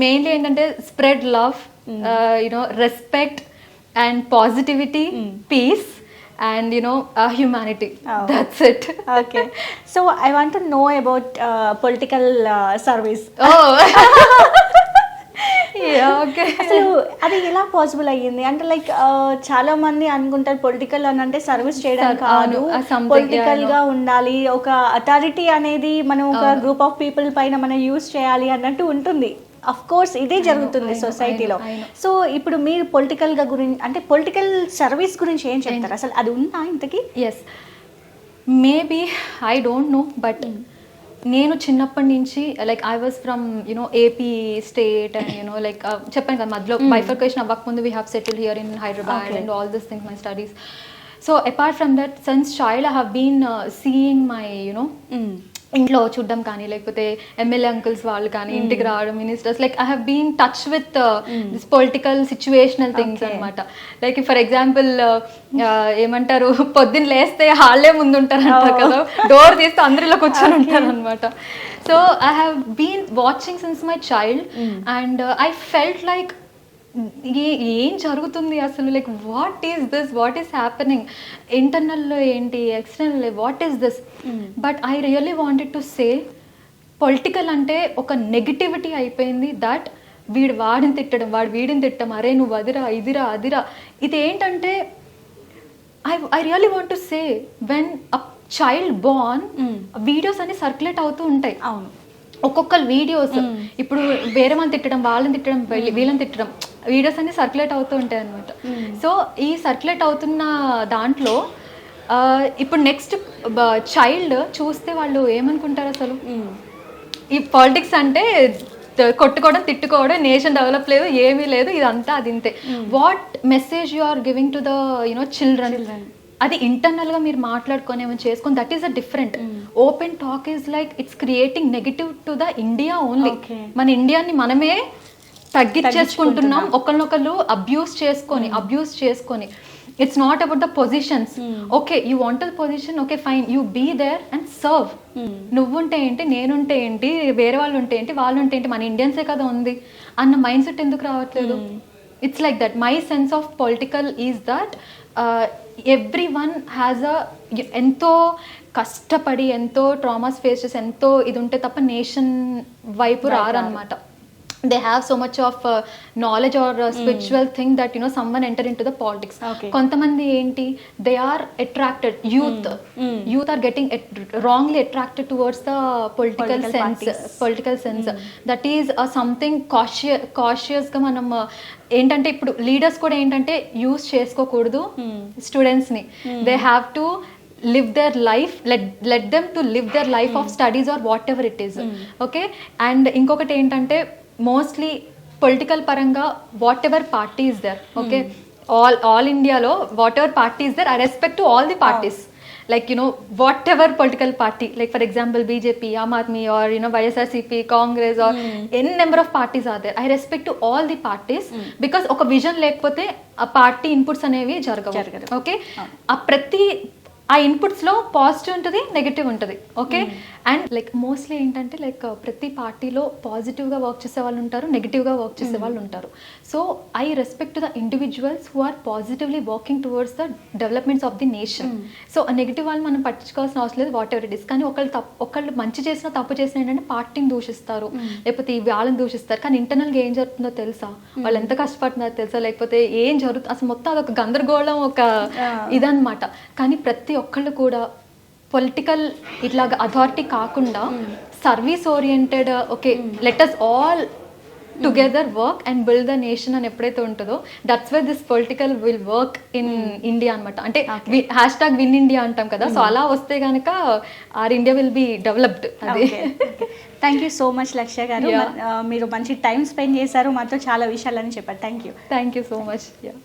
B: Mainly ఏంటంటే spread love, you know, respect and positivity, peace, and, you know, humanity. That's it.
A: Okay, so I want to know about political service.
B: Okay.
A: అసలు అది ఎలా పాసిబుల్ అయ్యింది అంటే, లైక్ చాలా మంది అనుకుంటారు పొలిటికల్ అని అంటే సర్వీస్ చేయడం కాదు, పొలిటికల్ గా ఉండాలి, ఒక అథారిటీ అనేది మనం ఒక గ్రూప్ ఆఫ్ పీపుల్ పైన మనం యూజ్ చేయాలి అన్నట్టు ఉంటుంది. అఫ్ కోర్స్ ఇదే జరుగుతుంది సొసైటీలో. సో ఇప్పుడు మీరు పొలిటికల్ గా గురించి అంటే పొలిటికల్ సర్వీస్ గురించి ఏం చెప్తారు, అసలు అది ఉందా ఇంతకీ?
B: Yes, maybe I don't know, but నేను చిన్నప్పటి నుంచి, like I was from, you know, AP state, and, you know, like చెప్పాను కదా మధ్యలో బైఫర్కేషన్ అవ్వకముందు we have settled here in Hyderabad and all this things, my studies. So apart from that, since child I have been seeing my, you know, ఇంట్లో చూడడం కానీ, లేకపోతే ఎమ్మెల్యే అంకుల్స్ వాళ్ళు కానీ ఇంటికి రావడం, ministers, like I have been touch with this political situational things అనమాట. లైక్ ఫర్ ఎగ్జాంపుల్, ఏమంటారు, పొద్దున్న లేస్తే హాళ్ళే ముందు ఉంటారు అంటారు కదా, డోర్ తీస్తే అందరిలో కూర్చొని ఉంటారు అనమాట. So I have been watching since my child, and I felt like ఏం జరుగుతుంది అసలు, like what is this, what is happening, ఇంటర్నల్లో ఏంటి, external, what is this. But I really wanted to say, political అంటే ఒక నెగిటివిటీ అయిపోయింది, దట్ వీడు వాడిని తిట్టడం, వాడు వీడిని తిట్టడం, అరే నువ్వు అదిరా, ఇదిరా, అదిరా. ఇది ఏంటంటే, I really want to say, when a child Born, videos అన్ని సర్క్యులేట్ అవుతూ ఉంటాయి.
A: అవును,
B: ఒక్కొక్క వీడియోస్, ఇప్పుడు వేరే వాళ్ళని తిట్టడం, వాళ్ళని తిట్టడం, వీళ్ళని తిట్టడం, వీడియోస్ అన్ని సర్క్యులేట్ అవుతూ ఉంటాయి అనమాట. సో ఈ సర్క్యులేట్ అవుతున్న దాంట్లో ఇప్పుడు నెక్స్ట్ చైల్డ్ చూస్తే వాళ్ళు ఏమనుకుంటారు అసలు, ఈ పాలిటిక్స్ అంటే కొట్టుకోవడం, తిట్టుకోవడం, నేషన్ డెవలప్ లేదు, ఏమీ లేదు, ఇదంతా అది ఇంతే. What message you are giving to the, you know, children, అది ఇంటర్నల్ గా మీరు మాట్లాడుకొని ఏమైనా చేసుకొని, that is a different. Open talk is like it's creating negative to the India only. మన ఇండియాని మనమే తగ్గించేసుకుంటున్నాం, ఒకరినొకరు అబ్యూస్ చేసుకొని. It's not about the positions. Okay, you want the position, okay fine, you be there and serve. నువ్వుంటే ఏంటి, నేనుంటే ఏంటి, వేరే వాళ్ళు ఉంటే ఏంటి, వాళ్ళు ఉంటే ఏంటి, మన ఇండియన్సే కదా ఉంది అన్న మైండ్ సెట్ ఎందుకు రావట్లేదు? It's like that. My sense of political is that every one has ఎంతో కష్టపడి ఎంతో ట్రామాస్ ఫేస్ చేసి ఎంతో ఇది ఉంటే తప్ప నేషన్ వైపు రారనమాట. They have so much of knowledge or spiritual thing that someone enter into the politics. Kontamandi enti, they are attracted, youth are getting wrongly attracted towards the political sense. That is something cautious ga manam ఏంటంటే ఇప్పుడు లీడర్స్ కూడా ఏంటంటే యూస్ చేసుకోకూడదు స్టూడెంట్స్ని. They have to live their life, let them to live their life of studies or whatever it is. Okay, and ఇంకొకటి ఏంటంటే మోస్ట్లీ పొలిటికల్ పరంగా whatever party is there, okay, all ఇండియాలో whatever party is there, I respect to all the parties. Like whatever political party, like for example BJP, Aam Aadmi, or YSRCP, Congress, or any number of parties are there. I respect to all the parties because oka vision lekapothe a party inputs anevi jaragadu. Okay, a prati ఆ ఇన్పుట్స్లో పాజిటివ్ ఉంటుంది, నెగటివ్ ఉంటుంది. ఓకే, అండ్ లైక్ మోస్ట్లీ ఏంటంటే లైక్ ప్రతి పార్టీలో పాజిటివ్గా వర్క్ చేసే వాళ్ళు ఉంటారు, నెగిటివ్గా వర్క్ చేసే వాళ్ళు ఉంటారు. So I respect the individuals who are positively working towards the developments of the nation. So ఆ నెగిటివ్ వాళ్ళు మనం పట్టించుకోవాల్సిన అవసరం లేదు, వాట్ ఎవర్ ఇట్ ఇస్. కానీ ఒకళ్ళు మంచి చేసినా తప్పు చేసినా ఏంటంటే పార్టీని దూషిస్తారు, లేకపోతే ఈ వాళ్ళని దూషిస్తారు. కానీ ఇంటర్నల్గా ఏం జరుగుతుందో తెలుసా, వాళ్ళు ఎంత కష్టపడుతున్నారో తెలుసా, లేకపోతే ఏం జరుగుతుంది అసలు మొత్తం అదొక గందరగోళం, ఒక ఇదన్నమాట. కానీ ప్రతి ఒక్కళ్ళు కూడా పొలిటికల్ ఇట్లాగా అథారిటీ కాకుండా service oriented, okay let us all together work and build the nation అని ఎప్పుడైతే ఉంటుందో that's why this political will work in India అనమాట. అంటే #win India అంటాం కదా, సో అలా వస్తే కనుక our India will be developed. అది.
A: Thank you so much Lakshya garu, మీరు మంచి టైం స్పెండ్ చేశారు, మాతో చాలా విషయాలని చెప్పారు. Thank you
B: so much.